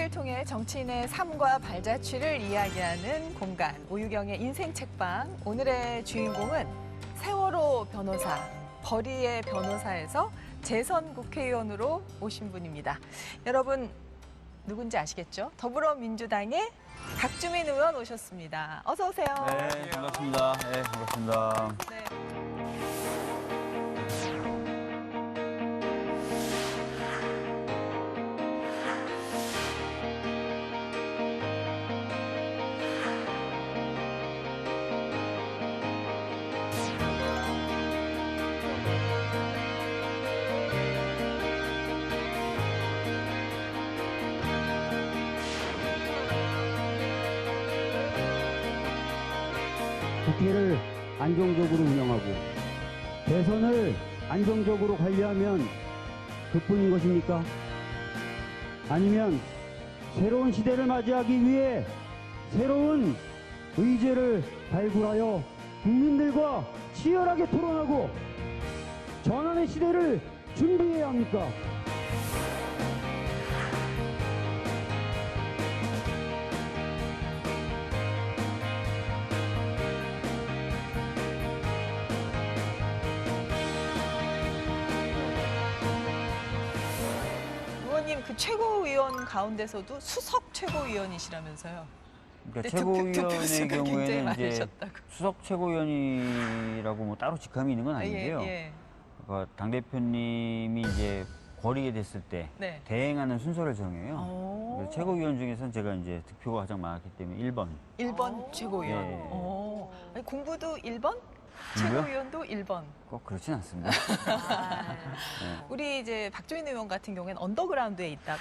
이야기를 통해 정치인의 삶과 발자취를 이야기하는 공간, 오유경의 인생 책방. 오늘의 주인공은 세월호 변호사, 거리의 변호사에서 재선 국회의원으로 오신 분입니다. 여러분 누군지 아시겠죠? 더불어민주당의 박주민 의원 오셨습니다. 어서 오세요. 네, 반갑습니다. 네, 반갑습니다. 네. 국회를 안정적으로 운영하고 대선을 안정적으로 관리하면 그뿐인 것입니까? 아니면 새로운 시대를 맞이하기 위해 새로운 의제를 발굴하여 국민들과 치열하게 토론하고 전환의 시대를 준비해야 합니까? 의원님 그 최고위원 가운데서도 수석 최고위원이시라면서요. 그러니까 네, 최고위원의 득표수가 굉장히 경우에는 이제 많으셨다고. 수석 최고위원이라고 뭐 따로 직함이 있는 건 아닌데요. 예. 그러니까 당대표님이 이제 거리게 됐을 때 네. 대행하는 순서를 정해요. 오. 그래서 최고위원 중에서는 제가 이제 득표가 가장 많았기 때문에 1번. 1번 최고위원. 네. 오. 아니, 공부도 1번? 공부요? 최고위원도 1번. 꼭 그렇진 않습니다. 네. 우리 이제 박주민 의원 같은 경우에는 언더그라운드에 있다가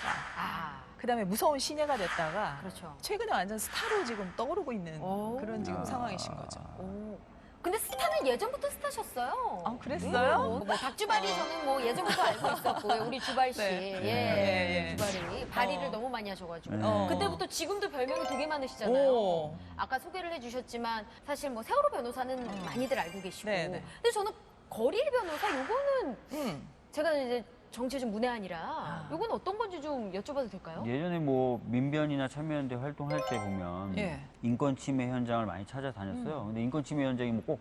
그다음에 무서운 신예가 됐다가 그렇죠. 최근에 완전 스타로 지금 떠오르고 있는 오. 그런 지금 아. 상황이신 거죠. 오. 근데 스타는 예전부터 스타셨어요. 아, 그랬어요? 뭐 박주발이 저는 뭐 예전부터 알고 있었고 우리 주발 씨, 네. 주발이 발의를 너무 많이 하셔가지고 네. 그때부터 지금도 별명이 되게 많으시잖아요. 오. 아까 소개를 해주셨지만 사실 뭐 세월호 변호사는 많이들 알고 계시고, 네, 네. 근데 저는 거리의 변호사 요거는 음. 제가 이제 정치에 좀 문외한이라 요건 어떤 건지 좀 여쭤봐도 될까요? 예전에 뭐 민변이나 참여연대 활동할 때 보면 예. 인권 침해 현장을 많이 찾아다녔어요. 근데 인권 침해 현장이 뭐 꼭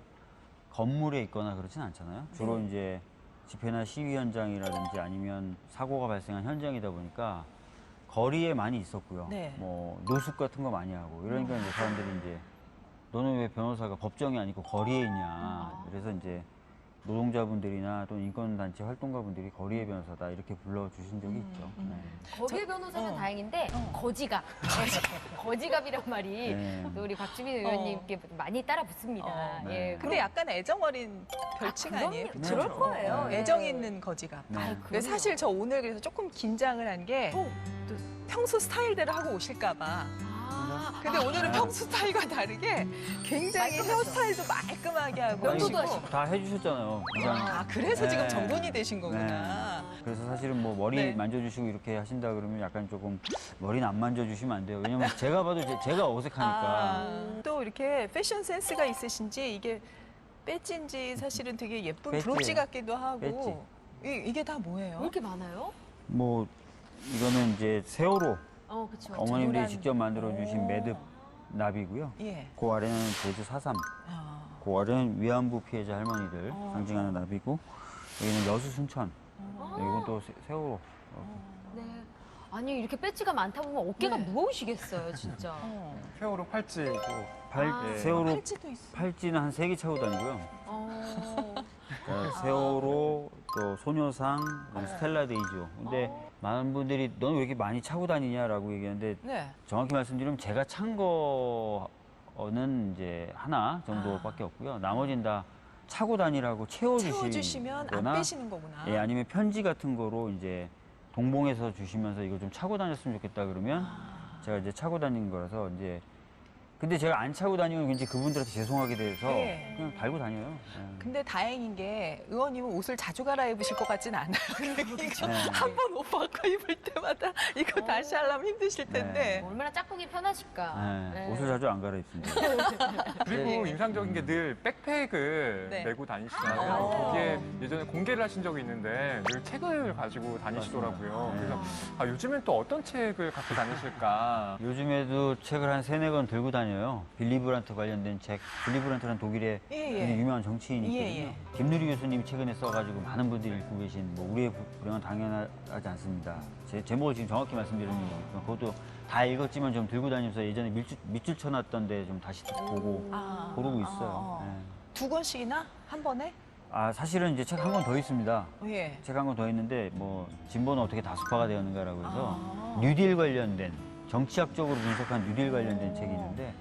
건물에 있거나 그렇진 않잖아요. 주로 이제 집회나 시위 현장이라든지 아니면 사고가 발생한 현장이다 보니까 거리에 많이 있었고요. 네. 뭐 노숙 같은 거 많이 하고 이러니까 이제 사람들이 이제 너는 왜 변호사가 법정이 아니고 거리에 있냐. 그래서 이제 노동자분들이나 또는 인권단체 활동가분들이 거리의 변호사다 이렇게 불러주신 적이 있죠. 네. 거리의 변호사는 어. 다행인데 거지갑, 거지갑이란 말이 네. 또 우리 박주민 의원님께 많이 따라 붙습니다. 네. 예, 근데 약간 애정 어린 별칭 그럼요. 아니에요? 그쵸? 그럴 거예요. 예. 애정 있는 거지가. 네. 아이, 근데 사실 저 오늘 그래서 조금 긴장을 한 게 또 평소 스타일대로 하고 오실까 봐. 근데 오늘은 평소 스타일과 다르게 굉장히 말끔하죠. 헤어스타일도 말끔하게 하고 면도도 하시고. 하시고. 다 해주셨잖아요. 그냥. 아, 그래서 네. 지금 정돈이 되신 거구나. 그래서 사실은 뭐 머리 네. 만져주시고 이렇게 하신다 그러면 약간 조금 머리는 안 만져주시면 안 돼요. 왜냐면 제가 봐도 제가 어색하니까. 또 이렇게 패션 센스가 있으신지 이게 배지인지 사실은 되게 예쁜 배지예요. 브로치 같기도 하고. 이게 다 왜 뭐예요? 이렇게 많아요? 뭐 이거는 이제 세월호 그렇죠. 어머님들이 노란- 직접 만들어 오. 주신 매듭 납이고요. 예. 그 아래는 제주 4.3, 아. 그 아래는 위안부 피해자 할머니들 상징하는 납이고 여기는 여수 순천, 이건 또 세월호. 네. 아니 이렇게 배지가 많다 보면 어깨가 네. 무거우시겠어요, 진짜. 세월호 팔찌도 세월호 팔찌도 있어. 팔찌는 한 3개 차고 다니고요. 어. 세월호, 또 소녀상, 그다음에 스텔라 데이죠. 근데 많은 분들이 넌 왜 이렇게 많이 차고 다니냐라고 얘기하는데 네. 정확히 말씀드리면 제가 찬 거는 이제 하나 정도밖에 없고요. 나머지는 다 차고 다니라고 채워주시면 안 빼시는 거구나. 예, 아니면 편지 같은 거로 이제 동봉해서 주시면서 이거 좀 차고 다녔으면 좋겠다 그러면 제가 이제 차고 다니는 거라서 이제 근데 제가 안 차고 다니면 왠지 그분들한테 죄송하게 돼서 네. 그냥 달고 다녀요. 근데 다행인 게 의원님은 옷을 자주 갈아입으실 것 같진 않아요. 그러니까 네. 한 번 옷 바꿔 입을 때마다 이거 다시 하려면 힘드실 텐데. 얼마나 짝꿍이 편하실까. 네. 네. 옷을 자주 안 갈아입습니다. 그리고 네. 인상적인 게 늘 백팩을 네. 메고 다니시잖아요. 아. 거기에 예전에 공개를 하신 적이 있는데 늘 책을 가지고 다니시더라고요. 맞습니다. 그래서 요즘엔 또 어떤 책을 갖고 다니실까? 요즘에도 책을 한 3-4권 들고 다녀요. 빌리 브란트 관련된 책. 빌리 브란트는 독일의 예, 굉장히 예. 유명한 정치인이거든요. 예, 예. 김누리 교수님이 최근에 써가지고 많은 분들이 읽고 계신 뭐 우리의 불행은 당연하지 않습니다. 제 제목을 지금 정확히 말씀드리는 거니까 그것도 다 읽었지만 좀 들고 다니면서 예전에 밑줄 쳐놨던데 좀 다시 보고 아. 고르고 있어요. 예. 두 권씩이나 한 번에? 아 사실은 이제 책 한 권 더 있습니다. 예. 책 한 권 더 있는데 뭐 진보는 어떻게 다수파가 되었는가라고 해서 아. 뉴딜 관련된 정치학적으로 분석한 뉴딜 관련된 책이 있는데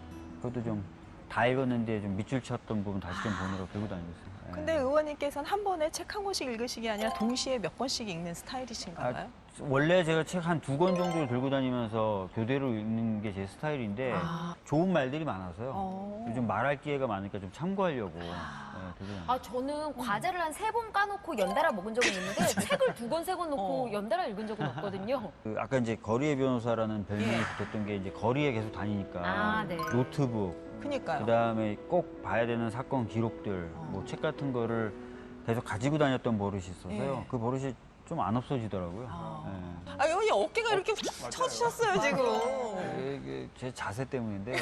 그것도 좀 다 읽었는데 좀 밑줄 쳤던 부분 다시 좀 보느라고 들고 다니고 있어요. 예. 근데 의원님께서는 한 번에 책 한 권씩 읽으시기 아니라 동시에 몇 권씩 읽는 스타일이신가요? 원래 제가 책 한 2권 정도를 들고 다니면서 교대로 읽는 게 제 스타일인데 아. 좋은 말들이 많아서요. 어. 요즘 말할 기회가 많으니까 좀 참고하려고 들고 다니요. 아, 저는 과자를 한 3번 까놓고 연달아 먹은 적은 있는데 책을 2권, 3권 놓고 연달아 읽은 적은 없거든요. 그 아까 이제 거리의 변호사라는 별명이 예. 붙었던 게 이제 거리에 계속 다니니까 아, 네. 노트북 그니까요. 그다음에 꼭 봐야 되는 사건 기록들 뭐 책 같은 거를 계속 가지고 다녔던 버릇이 있어서요. 예. 그 버릇이 좀 안 없어지더라고요. 아. 예. 아, 의원님 어깨가 이렇게 쳐지셨어요, 지금. 이게 제 자세 때문인데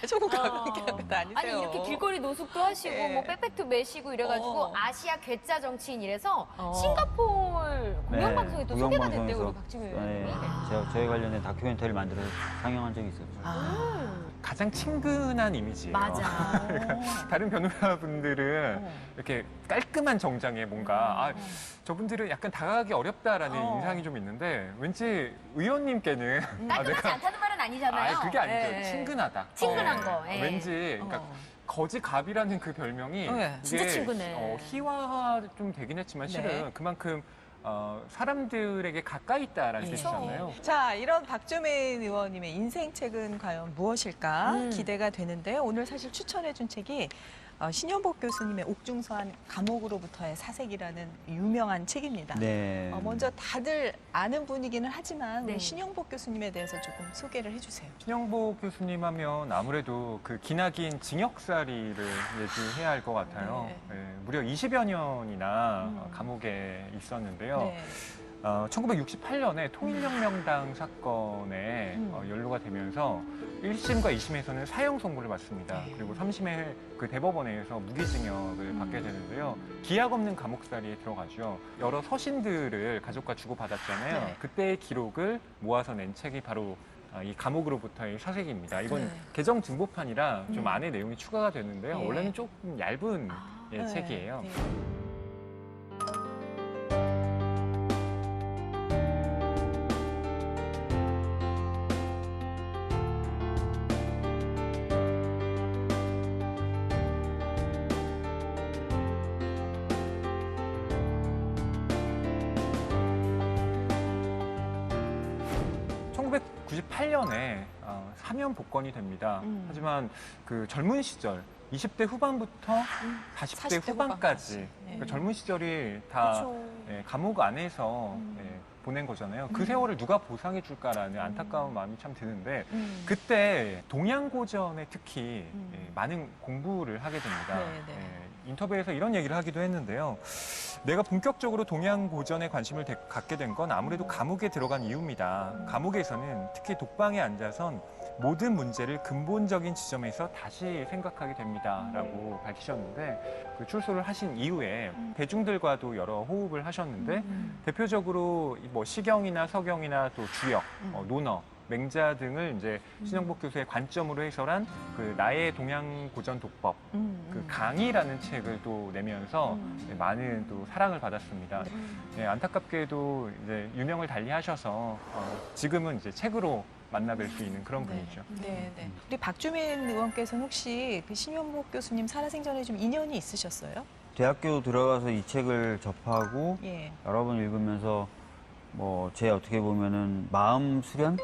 조금 가볍게 하고 다니세요. 아니 이렇게 길거리 노숙도 하시고 예. 뭐 백팩도 메시고 이래가지고 어. 아시아 괴짜 정치인 이래서 어. 싱가포르 공영방송에 또 소개가 됐대요, 우리 박지민 네, 의원님이. 저희 관련된 다큐멘터리를 만들어서 상영한 적이 있어요. 아. 가장 친근한 이미지예요. 맞아. 다른 변호사분들은 어. 이렇게 깔끔한 정장에 뭔가 저분들은 약간 다가가기 어렵다라는 어. 인상이 좀 있는데 왠지 의원님께는 깔끔하지 않다는 말은 아니잖아요. 그게 아니죠. 예. 친근하다. 친근한 거, 예. 왠지 그러니까 어. 거지갑이라는 그 별명이 네. 진짜 친근해. 희화화 좀 되긴 했지만 실은 네. 그만큼 사람들에게 가까이 있다라는 예. 뜻이잖아요. 자, 이런 박주민 의원님의 인생책은 과연 무엇일까 기대가 되는데 오늘 사실 추천해준 책이 신현복 교수님의 옥중서한 감옥으로부터의 사색이라는 유명한 책입니다. 네. 먼저 다들 아는 분이기는 하지만 네. 우리 신현복 교수님에 대해서 조금 소개를 해주세요. 신영복 교수님 하면 아무래도 그 기나긴 징역살이를 얘기해야 할 것 같아요. 네. 예, 무려 20여 년이나 감옥에 있었는데요. 네. 1968년에 통일혁명당 사건에 연루가 되면서 1심과 2심에서는 사형 선고를 받습니다. 네. 그리고 3심에 그 대법원에서 무기징역을 받게 되는데요. 기약 없는 감옥살이에 들어가죠. 여러 서신들을 가족과 주고받았잖아요. 네. 그때의 기록을 모아서 낸 책이 바로 이 감옥으로부터의 사색입니다. 이건 네. 개정 중보판이라 좀 안에 내용이 추가가 되는데요. 예. 원래는 조금 얇은 네. 책이에요. 네. 1998년에 사면 복권이 됩니다. 하지만 그 젊은 시절 20대 후반부터 40대 40대 후반까지 네. 그러니까 젊은 시절이 다 그렇죠. 감옥 안에서 보낸 거잖아요. 그 세월을 누가 보상해 줄까라는 안타까운 마음이 참 드는데 그때 동양고전에 특히 많은 공부를 하게 됩니다. 네, 네. 인터뷰에서 이런 얘기를 하기도 했는데요. 내가 본격적으로 동양고전에 관심을 갖게 된 건 아무래도 감옥에 들어간 이유입니다. 감옥에서는 특히 독방에 앉아선 모든 문제를 근본적인 지점에서 다시 생각하게 됩니다라고 밝히셨는데 그 출소를 하신 이후에 대중들과도 여러 호흡을 하셨는데 대표적으로 뭐 시경이나 서경이나 또 주역, 논어, 맹자 등을 이제 신영복 교수의 관점으로 해설한 그 나의 동양고전 독법, 그 강의라는 책을 또 내면서 많은 또 사랑을 받았습니다. 네, 안타깝게도 이제 유명을 달리하셔서 지금은 이제 책으로 만나뵐 수 있는 그런 분이죠. 네, 네. 우리 박주민 의원께서는 혹시 그 신현복 교수님 살아생전에 좀 인연이 있으셨어요? 대학교 들어가서 이 책을 접하고 예. 여러 번 읽으면서 뭐 제 어떻게 보면은 마음 수련을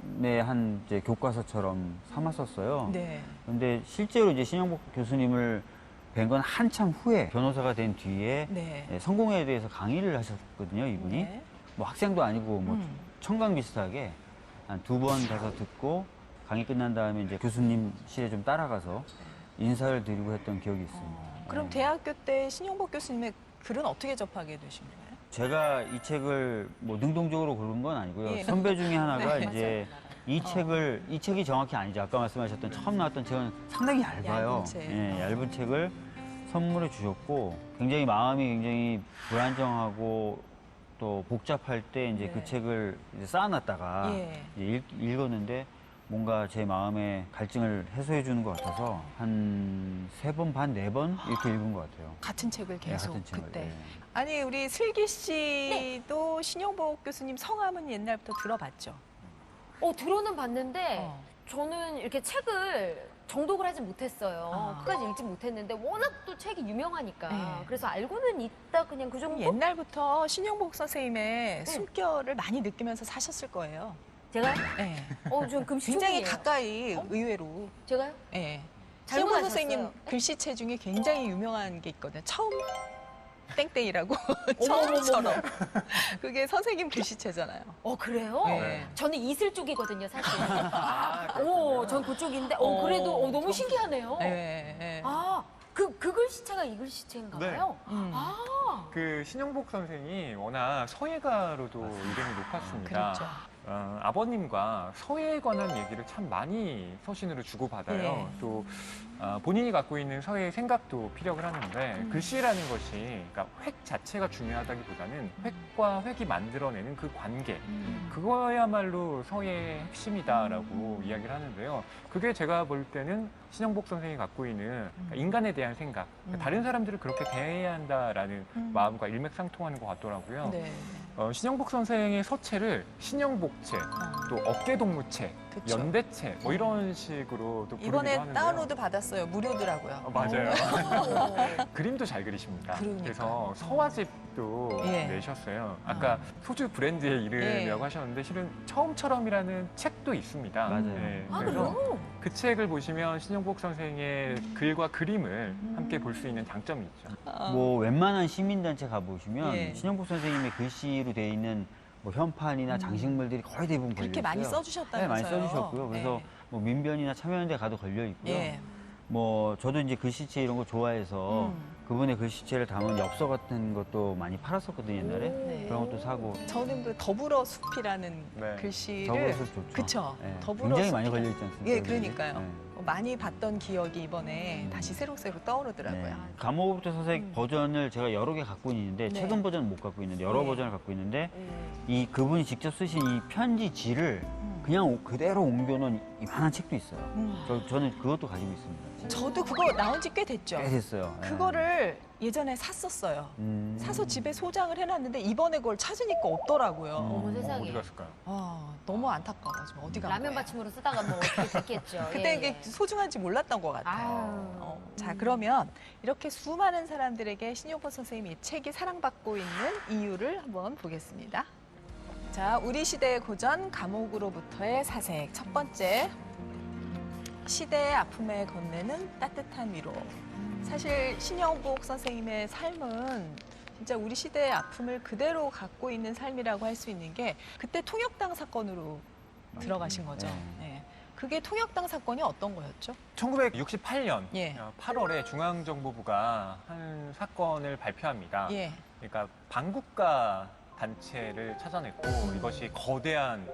학원의 한 이제 교과서처럼 삼았었어요. 네. 근데 실제로 이제 신영복 교수님을 뵌 건 한참 후에 변호사가 된 뒤에 네. 성공회에 대해서 강의를 하셨거든요, 이분이. 네. 뭐 학생도 아니고 뭐 청강 비슷하게 한 2번 가서 듣고 강의 끝난 다음에 이제 교수님실에 좀 따라가서 인사를 드리고 했던 기억이 있습니다. 그럼 네. 대학교 때 신용복 교수님의 글은 어떻게 접하게 되신 거예요? 제가 이 책을 뭐 능동적으로 고른 건 아니고요. 예. 선배 중에 하나가 네, 이제 이 책이 정확히 아니죠. 아까 말씀하셨던 처음 나왔던 책은 상당히 얇아요. 얇은 책. 예, 얇은 책을 선물해 주셨고 굉장히 마음이 굉장히 불안정하고 또 복잡할 때 이제 네. 그 책을 이제 쌓아놨다가 예. 이제 읽었는데 뭔가 제 마음의 갈증을 해소해 주는 것 같아서 한 3번 반, 4번 이렇게 읽은 것 같아요. 같은 책을 네, 계속 같은 책을. 그때. 네. 아니 우리 슬기 씨도 신용복 교수님 성함은 옛날부터 들어봤죠? 들어는 봤는데 어. 저는 이렇게 책을 정독을 하지 못했어요. 아. 끝까지 읽지 못했는데 워낙 또 책이 유명하니까 네. 그래서 알고는 있다 그냥 그 정도. 옛날부터 신용복 선생님의 숨결을 많이 느끼면서 사셨을 거예요. 제가요? 네. 좀 금시 굉장히 초기예요. 가까이 의외로. 제가요? 네. 잘못 신용복 아셨어요. 선생님 글씨체 중에 굉장히 유명한 게 있거든요. 처음 땡땡이라고 어머머머머. 처음처럼. 그게 선생님 글씨체잖아요. 그래요? 네. 저는 이슬 쪽이거든요, 사실. 아, 전 그쪽인데, 그래도 너무 신기하네요. 네. 네. 그 글씨체가 이 글씨체인가 봐요? 음. 그 신영복 선생이 워낙 서예가로도 이름이 높았습니다. 그렇죠. 아버님과 서예에 관한 얘기를 참 많이 서신으로 주고받아요. 예. 또 본인이 갖고 있는 서예의 생각도 피력을 하는데 글씨라는 것이 그러니까 획 자체가 중요하다기보다는 획과 획이 만들어내는 그 관계 그거야말로 서예의 핵심이다라고 이야기를 하는데요. 그게 제가 볼 때는 신영복 선생이 갖고 있는 그러니까 인간에 대한 생각, 그러니까 다른 사람들을 그렇게 대해야 한다라는 마음과 일맥상통하는 것 같더라고요. 네. 신영복 선생의 서체를 신영복체, 또 어깨동무체, 그쵸. 연대체 뭐 이런 식으로 또 부르기도 이번에 하는데요. 다운로드 받았어요. 무료더라고요. 맞아요. 그림도 잘 그리십니다. 그러니까요. 그래서 서화집도 예. 내셨어요. 아까 소주 브랜드의 이름이라고 하셨는데 실은 처음처럼이라는 책도 있습니다. 맞아요. 그래서 그래요? 그 책을 보시면 신영복 선생의 글과 그림을 함께 볼 수 있는 장점이 있죠. 뭐 웬만한 시민단체 가보시면 예. 신영복 선생님의 글씨로 되어 있는 뭐 현판이나 장식물들이 거의 대부분 걸려 그렇게 있어요. 많이 네, 써주셨다면서요. 많이 써주셨고요. 그래서 네. 뭐 민변이나 참여연대 가도 걸려 있고요. 예. 뭐 저도 이제 글씨체 이런 거 좋아해서 그분의 글씨체를 담은 엽서 같은 것도 많이 팔았었거든요 옛날에. 네. 그런 것도 사고. 저는 그 더불어 숲이라는 네. 글씨를 더불어서 좋죠. 그쵸. 예, 더불어 굉장히 숲. 많이 걸려 있지 않습니까? 예, 그러니까요. 네. 많이 봤던 기억이 이번에 다시 새록새록 떠오르더라고요. 네. 감옥으로부터 서색 버전을 제가 여러 개 갖고 있는데 네. 최근 버전은 못 갖고 있는데 여러 네. 버전을 갖고 있는데 이 그분이 직접 쓰신 이 편지지를 그냥 그대로 옮겨놓은 이만한 책도 있어요. 저는 그것도 가지고 있습니다. 저도 그거 나온 지 꽤 됐죠. 꽤 됐어요. 예. 그거를 예전에 샀었어요. 사서 집에 소장을 해놨는데 이번에 그걸 찾으니까 없더라고요. 어머 어디 세상에. 갔을까요? 너무 안타까워. 지금 어디 간 라면 거예요? 받침으로 쓰다가 뭐 어떻게 됐겠죠. 그때 예, 이게 예. 소중한지 몰랐던 것 같아요. 자, 그러면 이렇게 수많은 사람들에게 신용복 선생님이 이 책이 사랑받고 있는 이유를 한번 보겠습니다. 자, 우리 시대의 고전 감옥으로부터의 사색. 첫 번째, 시대의 아픔에 건네는 따뜻한 위로. 사실 신영복 선생님의 삶은 진짜 우리 시대의 아픔을 그대로 갖고 있는 삶이라고 할 수 있는 게 그때 통역당 사건으로 들어가신 거죠. 네. 네. 그게 통역당 사건이 어떤 거였죠? 1968년 예. 8월에 중앙정보부가 한 사건을 발표합니다. 예. 그러니까 반국가 단체를 찾아냈고 이것이 거대한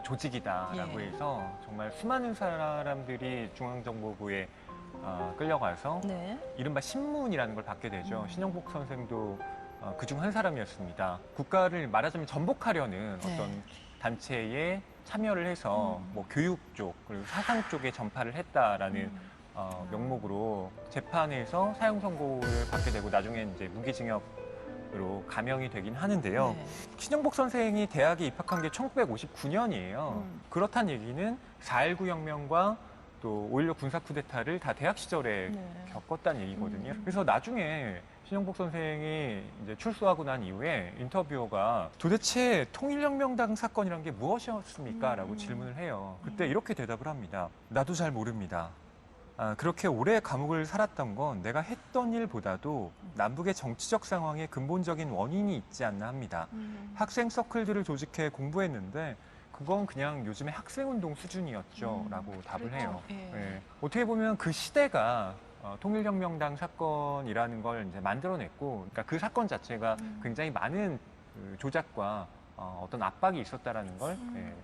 조직이다라고 예. 해서 정말 수많은 사람들이 중앙정보부에 끌려가서 네. 이른바 신문이라는 걸 받게 되죠. 신영복 선생도 그중 한 사람이었습니다. 국가를 말하자면 전복하려는 네. 어떤 단체에 참여를 해서 뭐 교육 쪽 그리고 사상 쪽에 전파를 했다라는 명목으로 재판에서 사형 선고를 받게 되고 나중에 이제 무기징역으로 감형이 되긴 하는데요. 네. 신영복 선생이 대학에 입학한 게 1959년이에요. 그렇다는 얘기는 4.19 혁명과 또 5.16 군사 쿠데타를 다 대학 시절에 네. 겪었다는 얘기거든요. 그래서 나중에 신영복 선생이 이제 출소하고 난 이후에 인터뷰어가 도대체 통일혁명당 사건이란 게 무엇이었습니까? 라고 질문을 해요. 그때 이렇게 대답을 합니다. 나도 잘 모릅니다. 그렇게 오래 감옥을 살았던 건 내가 했던 일보다도 남북의 정치적 상황에 근본적인 원인이 있지 않나 합니다. 학생 서클들을 조직해 공부했는데 그건 그냥 요즘의 학생운동 수준이었죠. 라고 답을 해요. 예. 예. 어떻게 보면 그 시대가 통일혁명당 사건이라는 걸 이제 만들어냈고, 그러니까 그 사건 자체가 굉장히 많은 그 조작과 어떤 압박이 있었다라는 걸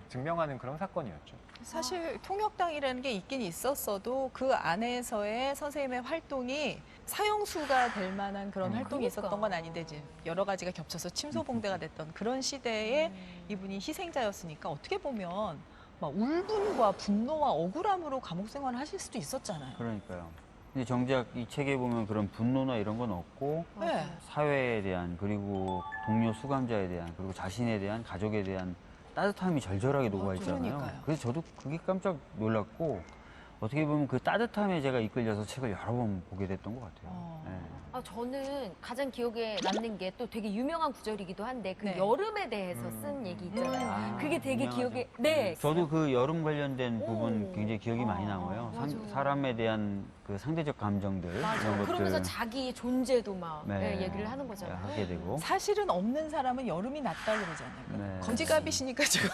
증명하는 그런 사건이었죠. 사실 통역당이라는 게 있긴 있었어도 그 안에서의 선생님의 활동이 사형수가 될 만한 그런 활동이 있었던 건 아닌데 이제 여러 가지가 겹쳐서 침소봉대가 됐던 그런 시대에 이분이 희생자였으니까 어떻게 보면 막 울분과 분노와 억울함으로 감옥 생활을 하실 수도 있었잖아요. 그러니까요. 근데 정작 이 책에 보면 그런 분노나 이런 건 없고 네. 사회에 대한 그리고 동료 수감자에 대한 그리고 자신에 대한 가족에 대한 따뜻함이 절절하게 녹아 있잖아요. 그러니까요. 그래서 저도 그게 깜짝 놀랐고 어떻게 보면 그 따뜻함에 제가 이끌려서 책을 여러 번 보게 됐던 것 같아요. 네. 저는 가장 기억에 남는 게 또 되게 유명한 구절이기도 한데 그 네. 여름에 대해서 쓴 얘기 있잖아요. 아, 그게 되게 유명하죠. 기억에 네. 저도 그 여름 관련된 오. 부분 굉장히 기억이 많이 남아요. 맞아. 사람에 대한 그 상대적 감정들 이런 것들 그러면서 자기 존재도 막 네. 얘기를 하는 거잖아요. 하게 되고 사실은 없는 사람은 여름이 낫다 그러잖아요. 네. 거지갑이시니까 지금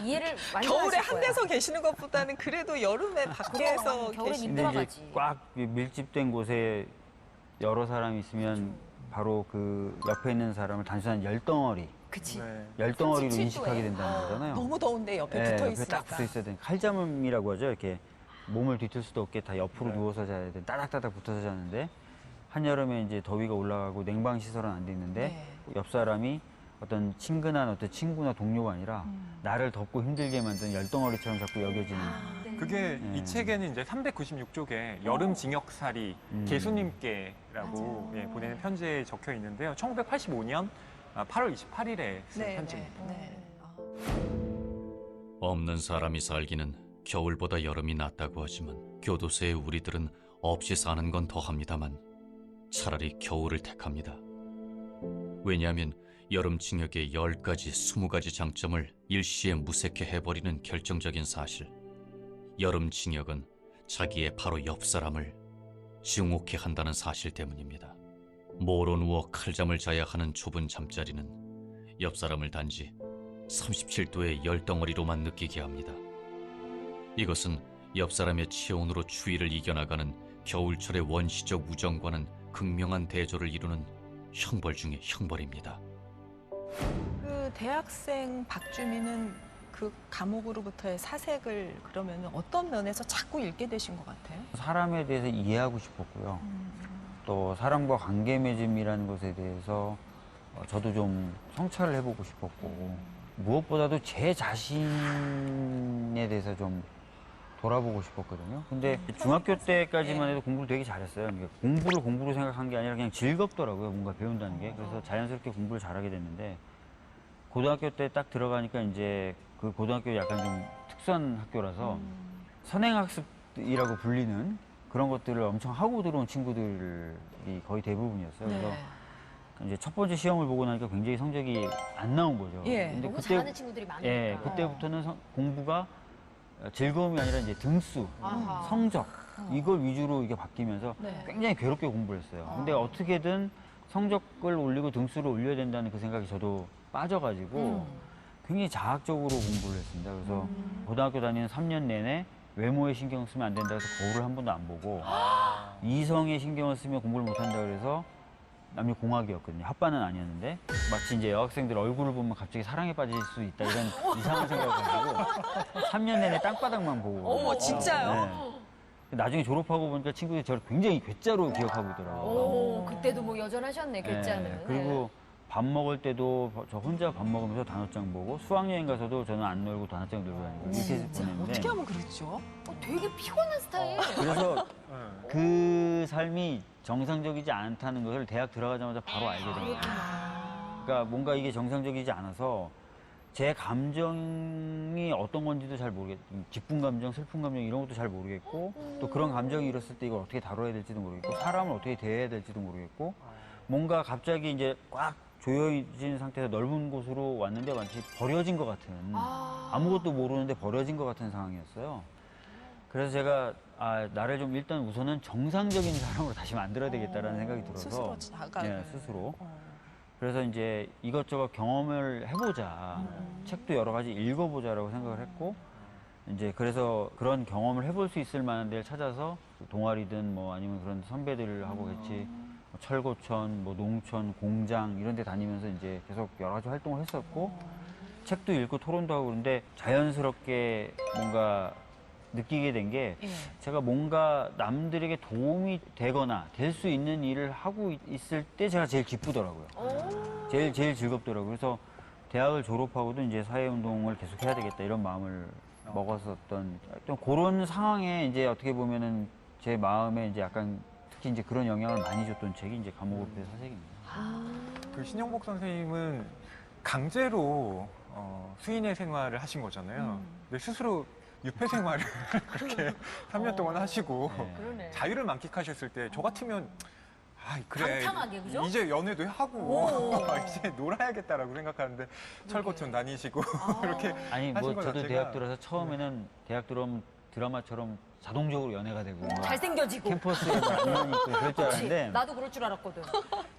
이해를 많이 겨울에 하실 거야. 한대서 계시는 것보다는 그래도 여름에 밖에서 겨울엔 계시는 근데 힘들어가지. 이제 꽉 밀집된 곳에 여러 사람이 있으면 바로 그 옆에 있는 사람을 단순한 열덩어리, 그치. 네. 열덩어리로 37 인식하게 도에. 된다는 거잖아요. 너무 더운데 옆에 네, 붙어 옆에 있으니까. 딱 붙어 있어야 되는 칼잠이라고 하죠. 이렇게 몸을 뒤틀 수도 없게 다 옆으로 네. 누워서 자야 돼. 따닥따닥 붙어서 자는데 한여름에 이제 더위가 올라가고 냉방 시설은 안 돼 있는데 네. 옆 사람이 어떤 친근한 어떤 친구나 동료가 아니라 나를 덥고 힘들게 만든 열덩어리처럼 자꾸 여겨지는. 네. 그게 네. 이 책에는 이제 396쪽에 여름 징역살이 개수님께라고 보내는 편지에 적혀 있는데요. 1985년 8월 28일에 쓴 네, 편지입니다. 네. 없는 사람이 살기는 겨울보다 여름이 낫다고 하지만 교도소의 우리들은 없이 사는 건 더합니다만 차라리 겨울을 택합니다. 왜냐하면 여름 징역의 10가지, 20가지 장점을 일시에 무색해 해버리는 결정적인 사실. 여름 징역은 자기의 바로 옆 사람을 증오케 한다는 사실 때문입니다. 모로 누워 칼잠을 자야 하는 좁은 잠자리는 옆 사람을 단지 37도의 열덩어리로만 느끼게 합니다. 이것은 옆 사람의 체온으로 추위를 이겨나가는 겨울철의 원시적 우정과는 극명한 대조를 이루는 형벌 중의 형벌입니다. 그 대학생 박주민은 그 감옥으로부터의 사색을 그러면 어떤 면에서 자꾸 읽게 되신 것 같아요? 사람에 대해서 이해하고 싶었고요. 또 사람과 관계 맺음이라는 것에 대해서 저도 좀 성찰을 해보고 싶었고 무엇보다도 제 자신에 대해서 좀 돌아보고 싶었거든요. 근데 중학교 때까지만 해도 공부를 되게 잘했어요. 그러니까 공부를 공부로 생각한 게 아니라 그냥 즐겁더라고요. 뭔가 배운다는 게. 그래서 자연스럽게 공부를 잘하게 됐는데 고등학교 때 딱 들어가니까 이제 그 고등학교 약간 좀 특수한 학교라서 선행학습이라고 불리는 그런 것들을 엄청 하고 들어온 친구들이 거의 대부분이었어요. 그래서 네. 이제 첫 번째 시험을 보고 나니까 굉장히 성적이 안 나온 거죠. 예. 근데 너무 잘하는 친구들이 많으니까. 예, 그때부터는 공부가 즐거움이 아니라 이제 등수, 아하. 성적 이걸 위주로 이게 바뀌면서 네. 굉장히 괴롭게 공부를 했어요. 근데 어떻게든 성적을 올리고 등수를 올려야 된다는 그 생각이 저도 빠져가지고 굉장히 자학적으로 공부를 했습니다. 그래서 고등학교 다니는 3년 내내 외모에 신경 쓰면 안 된다 해서 거울을 한 번도 안 보고 이성에 신경을 쓰면 공부를 못 한다 그래서 남녀공학이었거든요. 합반은 아니었는데 마치 이제 여학생들 얼굴을 보면 갑자기 사랑에 빠질 수 있다 이런 이상한 생각을 가지고 3년 내내 땅바닥만 보고. 어머, 진짜요? 네. 나중에 졸업하고 보니까 친구들이 저를 굉장히 괴짜로 기억하고 있더라고요. 오, 그때도 뭐 여전하셨네, 괴짜는. 네. 그리고 밥 먹을 때도 저 혼자 밥 먹으면서 단어장 보고 수학여행 가서도 저는 안 놀고 단어장 들고 다니고 이렇게 보냈는데 어떻게 하면 그렇죠? 되게 피곤한 스타일. 그래서 그 삶이 정상적이지 않다는 것을 대학 들어가자마자 바로 알게 된 거예요. 그러니까 뭔가 이게 정상적이지 않아서 제 감정이 어떤 건지도 잘 모르겠고, 기쁜 감정, 슬픈 감정 이런 것도 잘 모르겠고, 또 그런 감정이 일었을 때 이걸 어떻게 다뤄야 될지도 모르겠고, 사람을 어떻게 대해야 될지도 모르겠고, 뭔가 갑자기 이제 꽉 조여진 상태에서 넓은 곳으로 왔는데 마치 버려진 것 같은, 아무것도 모르는데 버려진 것 같은 상황이었어요. 그래서 제가 나를 좀 일단 우선은 정상적인 사람으로 다시 만들어야 되겠다라는 생각이 들어서 스스로 자각을. 네, 스스로. 그래서 이제 이것저것 경험을 해보자. 책도 여러 가지 읽어보자라고 생각을 했고, 이제 그래서 그런 경험을 해볼 수 있을 만한 데를 찾아서 동아리든 뭐 아니면 그런 선배들하고 같이 뭐 철거촌, 뭐 농촌, 공장 이런 데 다니면서 이제 계속 여러 가지 활동을 했었고, 책도 읽고 토론도 하고 그런데 자연스럽게 뭔가 느끼게 된 게 예. 제가 뭔가 남들에게 도움이 되거나 될 수 있는 일을 하고 있을 때 제가 제일 기쁘더라고요. 제일 즐겁더라고요. 그래서 대학을 졸업하고도 이제 사회운동을 계속 해야 되겠다 이런 마음을 먹었었던 좀 그런 상황에 이제 어떻게 보면은 제 마음에 이제 약간 특히 이제 그런 영향을 많이 줬던 책이 이제 감옥의 사색입니다. 그 신영복 선생님은 강제로 수인의 생활을 하신 거잖아요. 근데 스스로 유폐 생활을 그렇게 3년 동안 하시고 네. 그러네. 자유를 만끽하셨을 때 저 같으면 그래 당당하게, 그죠? 이제 연애도 하고 이제 놀아야겠다라고 생각하는데 철거촌 다니시고 이렇게 아니 하신 뭐 것 저도 자체가- 대학 들어서 처음에는 대학 들어오면 드라마처럼 자동적으로 연애가 되고 막 잘생겨지고. 캠퍼스에 만나고 있고 그럴 줄 그렇지. 알았는데 나도 그럴 줄 알았거든.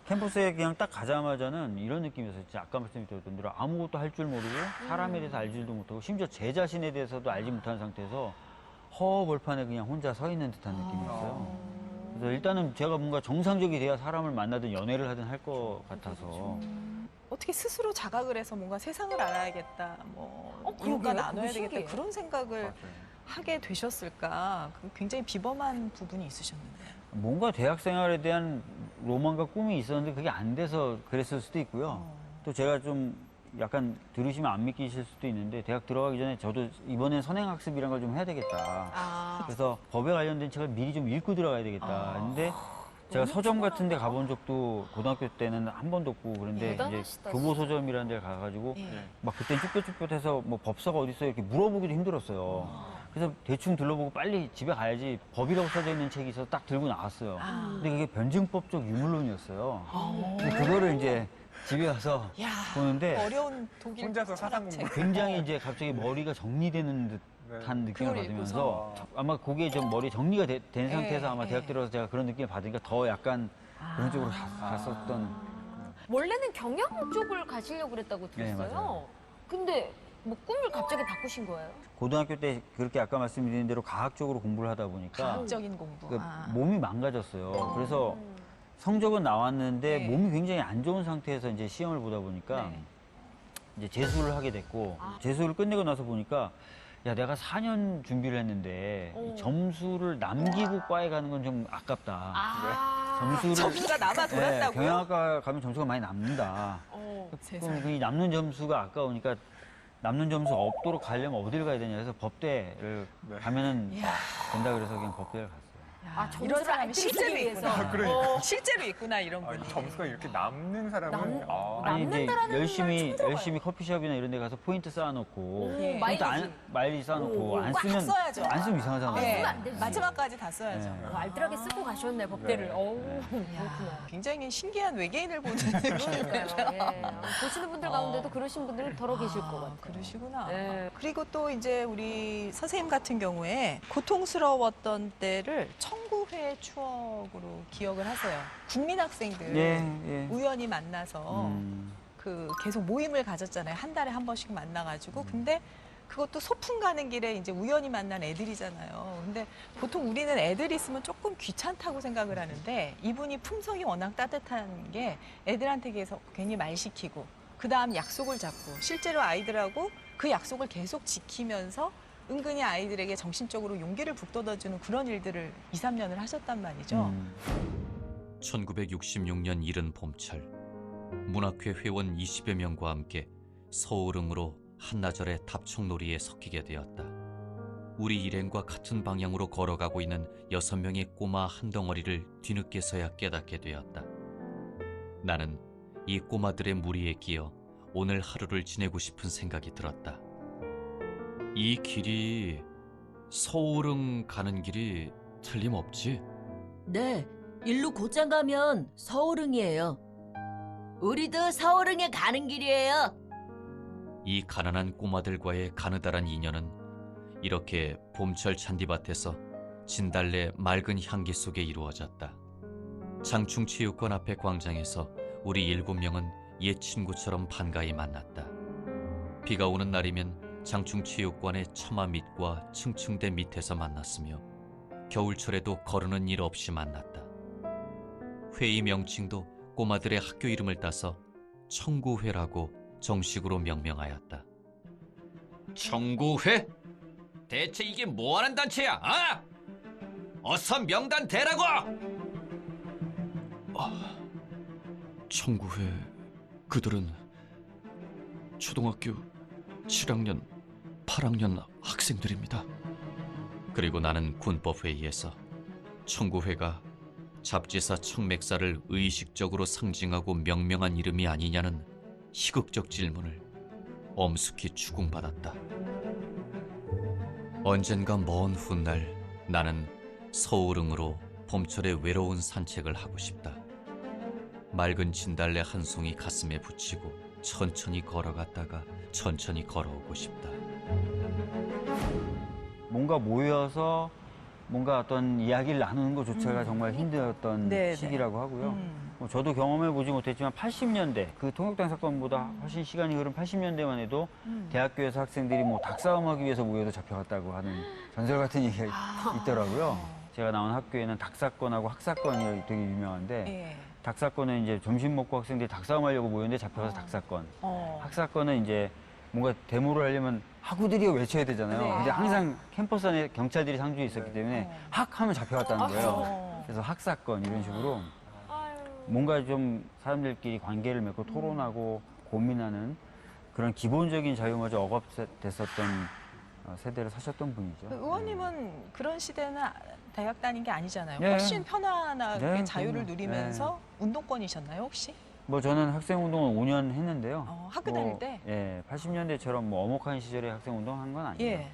캠퍼스에 그냥 딱 가자마자는 이런 느낌이었어요. 진짜 아까 말씀드렸던 대로 아무것도 할 줄 모르고 사람에 대해서 알지도 못하고 심지어 제 자신에 대해서도 알지 못하는 상태에서 허벌판에 그냥 혼자 서 있는 듯한 느낌이었어요. 그래서 일단은 제가 뭔가 정상적이 돼야 사람을 만나든 연애를 하든 할 것 같아서 어떻게 스스로 자각을 해서 뭔가 세상을 알아야겠다, 뭐 그러게요. 이웃과 나눠야 그거 되겠다 신기해요. 그런 생각을 맞아요. 하게 되셨을까? 굉장히 비범한 부분이 있으셨는데. 뭔가 대학 생활에 대한 로망과 꿈이 있었는데 그게 안 돼서 그랬을 수도 있고요. 또 제가 좀 약간 들으시면 안 믿기실 수도 있는데 대학 들어가기 전에 저도 이번엔 선행학습이란 걸 좀 해야 되겠다. 그래서 법에 관련된 책을 미리 좀 읽고 들어가야 되겠다. 근데 제가 서점 같은 데 가본 적도 고등학교 때는 한 번도 없고 그런데 이제 대단하시다, 교보서점이라는 데를 가가지고 예. 막 그때 쭈뼛쭈뼛해서 뭐 법사가 어디 있어요 이렇게 물어보기도 힘들었어요. 그래서 대충 둘러보고 빨리 집에 가야지 법이라고 써져 있는 책이 있어서 딱 들고 나왔어요. 근데 그게 변증법적 유물론이었어요. 근데 그거를 이제 집에 가서 야, 보는데 어려운 독일 혼자서 철학책. 사상 굉장히 이제 갑자기 머리가 정리되는 듯한 느낌을 그걸 받으면서 아마 그게 좀 머리 정리가 된 상태에서 아마 예. 대학 들어서 제가 그런 느낌을 받으니까 더 약간 그런 쪽으로 갔었던 원래는 경영 쪽을 가시려고 그랬다고 네, 들었어요. 맞아요. 근데 뭐 꿈을 갑자기 바꾸신 거예요? 고등학교 때 그렇게 아까 말씀드린 대로 과학적으로 공부를 하다 보니까 과학적인 공부. 그 몸이 망가졌어요. 그래서 성적은 나왔는데 네. 몸이 굉장히 안 좋은 상태에서 이제 시험을 보다 보니까 네. 이제 재수를 하게 됐고 재수를 끝내고 나서 보니까 야 내가 4년 준비를 했는데 이 점수를 남기고 과에 가는 건 좀 아깝다. 점수를 점수가 남아 돌았다고요? 네, 경영학과 가면 점수가 많이 남는다. 세상에. 그럼 이 남는 점수가 아까우니까 남는 점수 없도록 가려면 어디를 가야 되냐 해서 법대를 가면은 이야. 된다 그래서 그냥 법대를 갔어요. 야, 점수를 이런 사람이 안 실제로 뜨기 위해서. 있구나. 그러니까. 실제로 있구나 이런 분이. 점수가 이렇게 남는 사람은 아니 이제 남는다라는 열심히 말 처음 들어봐요. 열심히 커피숍이나 이런 데 가서 포인트 쌓아놓고 예. 포인트 마일리지 쌓아놓고 안 꽉 쓰면 써야죠. 안 쓰면 이상하잖아요. 네, 안 되지. 마지막까지 다 써야죠. 네. 알뜰하게 쓰고 가셨네, 법대를. 네. 어우, 야, 그렇구나. 굉장히 신기한 외계인을 보는 그러니까요. 예. 보시는 분들 가운데도 그러신 분들이 더러 계실 것 같아요. 그러시구나. 네. 그리고 또 이제 우리 선생님 같은 경우에 고통스러웠던 때를 청구회 추억으로 기억을 하세요. 국민학생들 예. 우연히 만나서 그 계속 모임을 가졌잖아요. 한 달에 한 번씩 만나가지고. 근데 그것도 소풍 가는 길에 이제 우연히 만난 애들이잖아요. 근데 보통 우리는 애들 있으면 조금 귀찮다고 생각을 하는데 이분이 품성이 워낙 따뜻한 게 애들한테 계속 괜히 말 시키고 그 다음 약속을 잡고 실제로 아이들하고 그 약속을 계속 지키면서 은근히 아이들에게 정신적으로 용기를 북돋아주는 그런 일들을 2, 3년을 하셨단 말이죠. 1966년 이른 봄철 문학회 회원 20여 명과 함께 서울흥으로 한나절의 답청놀이에 섞이게 되었다. 우리 일행과 같은 방향으로 걸어가고 있는 6명의 꼬마 한 덩어리를 뒤늦게서야 깨닫게 되었다. 나는 이 꼬마들의 무리에 끼어 오늘 하루를 지내고 싶은 생각이 들었다. 이 길이 서울흥 가는 길이 틀림없지? 네, 일로 곧장 가면 서울흥이에요. 우리도 서울흥에 가는 길이에요. 이 가난한 꼬마들과의 가느다란 인연은 이렇게 봄철 잔디밭에서 진달래 맑은 향기 속에 이루어졌다. 장충체육관 앞의 광장에서 우리 7명은 옛 친구처럼 반가이 만났다. 비가 오는 날이면 장충체육관의 처마 밑과 층층대 밑에서 만났으며 겨울철에도 거르는 일 없이 만났다. 회의 명칭도 꼬마들의 학교 이름을 따서 청구회라고 정식으로 명명하였다. 청구회? 대체 이게 뭐하는 단체야? 아! 어서 명단 대라고! 청구회 그들은 초등학교 7학년, 8학년 학생들입니다. 그리고 나는 군법회의에서 청구회가 잡지사 청맥사를 의식적으로 상징하고 명명한 이름이 아니냐는 희극적 질문을 엄숙히 추궁받았다. 언젠가 먼 훗날 나는 서울흥으로 봄철의 외로운 산책을 하고 싶다. 맑은 진달래 한 송이 가슴에 붙이고 천천히 걸어갔다가 천천히 걸어오고 싶다. 뭔가 모여서 뭔가 어떤 이야기를 나누는 것조차가 정말 힘들었던 네, 시기라고 하고요. 뭐 저도 경험해보지 못했지만 80년대, 그 통역당 사건보다 훨씬 시간이 흐른 80년대만 해도 대학교에서 학생들이 뭐 닭싸움하기 위해서 모여도 잡혀갔다고 하는 전설 같은 얘기가 있더라고요. 제가 나온 학교에는 닭사건하고 학사건이 되게 유명한데 예. 닭사건은 이제 점심 먹고 학생들이 닭싸움하려고 모였는데 잡혀가서 닭사건. 학사건은 이제 뭔가 데모를 하려면 학우들이 외쳐야 되잖아요. 네. 근데 항상 캠퍼스 안에 경찰들이 상주해 있었기 때문에 학 하면 잡혀갔다는 거예요. 그래서 학사건 이런 식으로 뭔가 좀 사람들끼리 관계를 맺고 토론하고 고민하는 그런 기본적인 자유마저 억압됐었던 세대를 사셨던 분이죠. 의원님은 그런 시대는 대학 다닌 게 아니잖아요. 네. 훨씬 편안하게 네, 자유를 그럼요. 누리면서 운동권이셨나요, 혹시? 뭐 저는 학생운동을 5년 했는데요. 학교 다닐 때? 예, 80년대처럼 뭐 엄혹한 시절에 학생운동 한 건 아니에요. 예.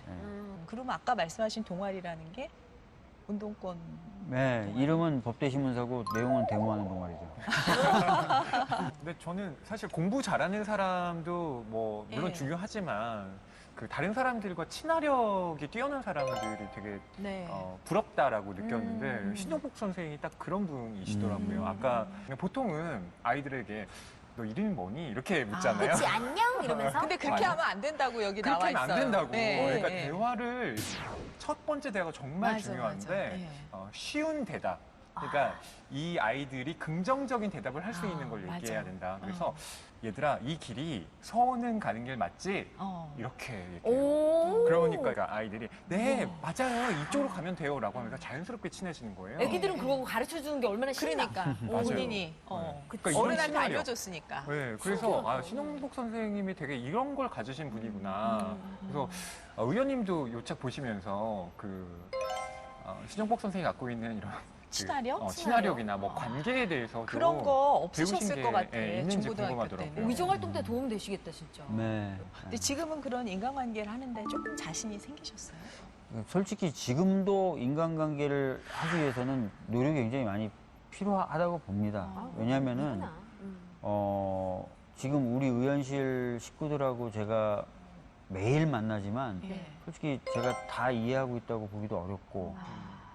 그럼 아까 말씀하신 동아리라는 게 운동권. 네, 이름은 법대신문사고 내용은 데모하는 동아리죠. 근데 저는 사실 공부 잘하는 사람도 뭐 물론 예. 중요하지만 그 다른 사람들과 친화력이 뛰어난 사람들이 되게 네. 부럽다라고 느꼈는데 신동복 선생님이 딱 그런 분이시더라고요. 아까 보통은 아이들에게 너 이름이 뭐니? 이렇게 묻잖아요. 그치, 안녕? 이러면서. 근데 그렇게 맞아. 하면 안 된다고 여기 그렇게 나와 하면 있어요. 안 된다고. 네, 그러니까 네. 대화를 첫 번째 대화가 정말 맞아, 중요한데 맞아. 네. 쉬운 대답. 그러니까 이 아이들이 긍정적인 대답을 할 수 있는 걸 맞아. 얘기해야 된다. 그래서 얘들아 이 길이 서울은 가는 길 맞지? 이렇게 얘기해요. 오. 그러니까 아이들이 네 맞아요 이쪽으로 가면 돼요라고 하면서 자연스럽게 친해지는 거예요. 애기들은 그거 가르쳐 주는 게 얼마나 신나. 그러니까 맞아요. 본인이 그러니까 이런 어른한테 친화력. 알려줬으니까. 네, 그래서 신홍복 선생님이 되게 이런 걸 가지신 분이구나. 그래서 의원님도 요 책 보시면서 신홍복 선생님이 갖고 있는 이런 친화력? 친화력이나 뭐 관계에 대해서 그런 거 없으셨을 배우신 것 같아. 게, 있는지 중고등학교 궁금하더라고요. 때는. 위정 활동 때 도움 되시겠다, 진짜. 네. 근데 지금은 그런 인간관계를 하는데 조금 자신이 생기셨어요? 솔직히 지금도 인간관계를 하기 위해서는 노력이 굉장히 많이 필요하다고 봅니다. 왜냐하면은 지금 우리 의원실 식구들하고 제가 매일 만나지만 네. 솔직히 제가 다 이해하고 있다고 보기도 어렵고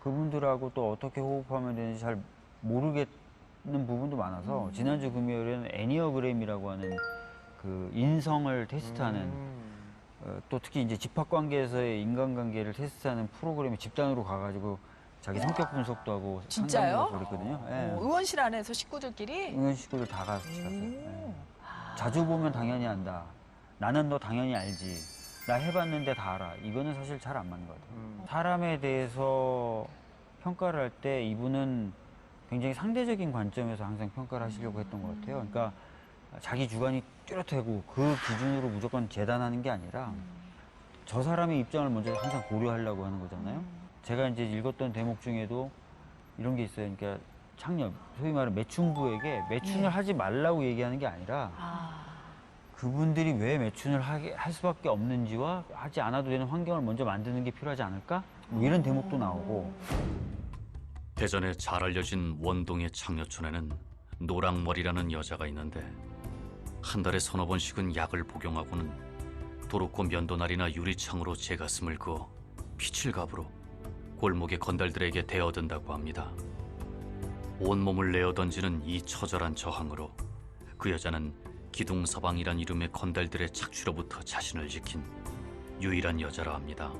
그분들하고 또 어떻게 호흡하면 되는지 잘 모르겠는 부분도 많아서 지난주 금요일에는 애니어그램이라고 하는 그 인성을 테스트하는 또 특히 이제 집합관계에서의 인간관계를 테스트하는 프로그램에 집단으로 가가지고 자기 성격 분석도 하고 진짜요? 상담도 하고 그랬거든요. 예. 의원실 안에서 식구들끼리? 응원 식구들 다 같이 갔어요. 예. 자주 보면 당연히 안다. 나는 너 당연히 알지. 나 해봤는데 다 알아. 이거는 사실 잘 안 맞는 것 같아요. 사람에 대해서 평가를 할 때 이분은 굉장히 상대적인 관점에서 항상 평가를 하시려고 했던 것 같아요. 그러니까 자기 주관이 뚜렷하고 그 기준으로 무조건 재단하는 게 아니라 저 사람의 입장을 먼저 항상 고려하려고 하는 거잖아요. 제가 이제 읽었던 대목 중에도 이런 게 있어요. 그러니까 창녀, 소위 말하는 매춘부에게 매춘을 하지 말라고 얘기하는 게 아니라 그분들이 왜 매춘을 할 수밖에 없는지와 하지 않아도 되는 환경을 먼저 만드는 게 필요하지 않을까? 뭐 이런 대목도 나오고. 대전에 잘 알려진 원동의 창녀촌에는 노랑머리라는 여자가 있는데 한 달에 서너 번씩은 약을 복용하고는 도로코 면도날이나 유리창으로 제 가슴을 그어 피칠갑으로 골목의 건달들에게 대어든다고 합니다. 온몸을 내어던지는 이 처절한 저항으로 그 여자는 기둥서방이란 이름의 건달들의 착취로부터 자신을 지킨 유일한 여자라 합니다.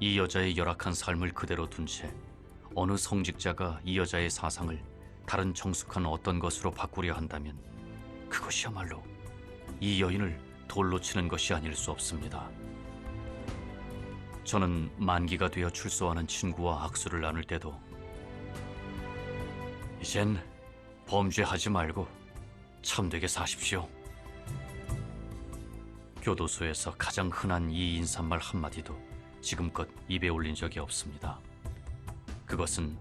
이 여자의 열악한 삶을 그대로 둔 채 어느 성직자가 이 여자의 사상을 다른 정숙한 어떤 것으로 바꾸려 한다면 그것이야말로 이 여인을 돌로 치는 것이 아닐 수 없습니다. 저는 만기가 되어 출소하는 친구와 악수를 나눌 때도 이젠 범죄하지 말고 참되게 사십시오. 교도소에서 가장 흔한 이 인사말 한마디도 지금껏 입에 올린 적이 없습니다. 그것은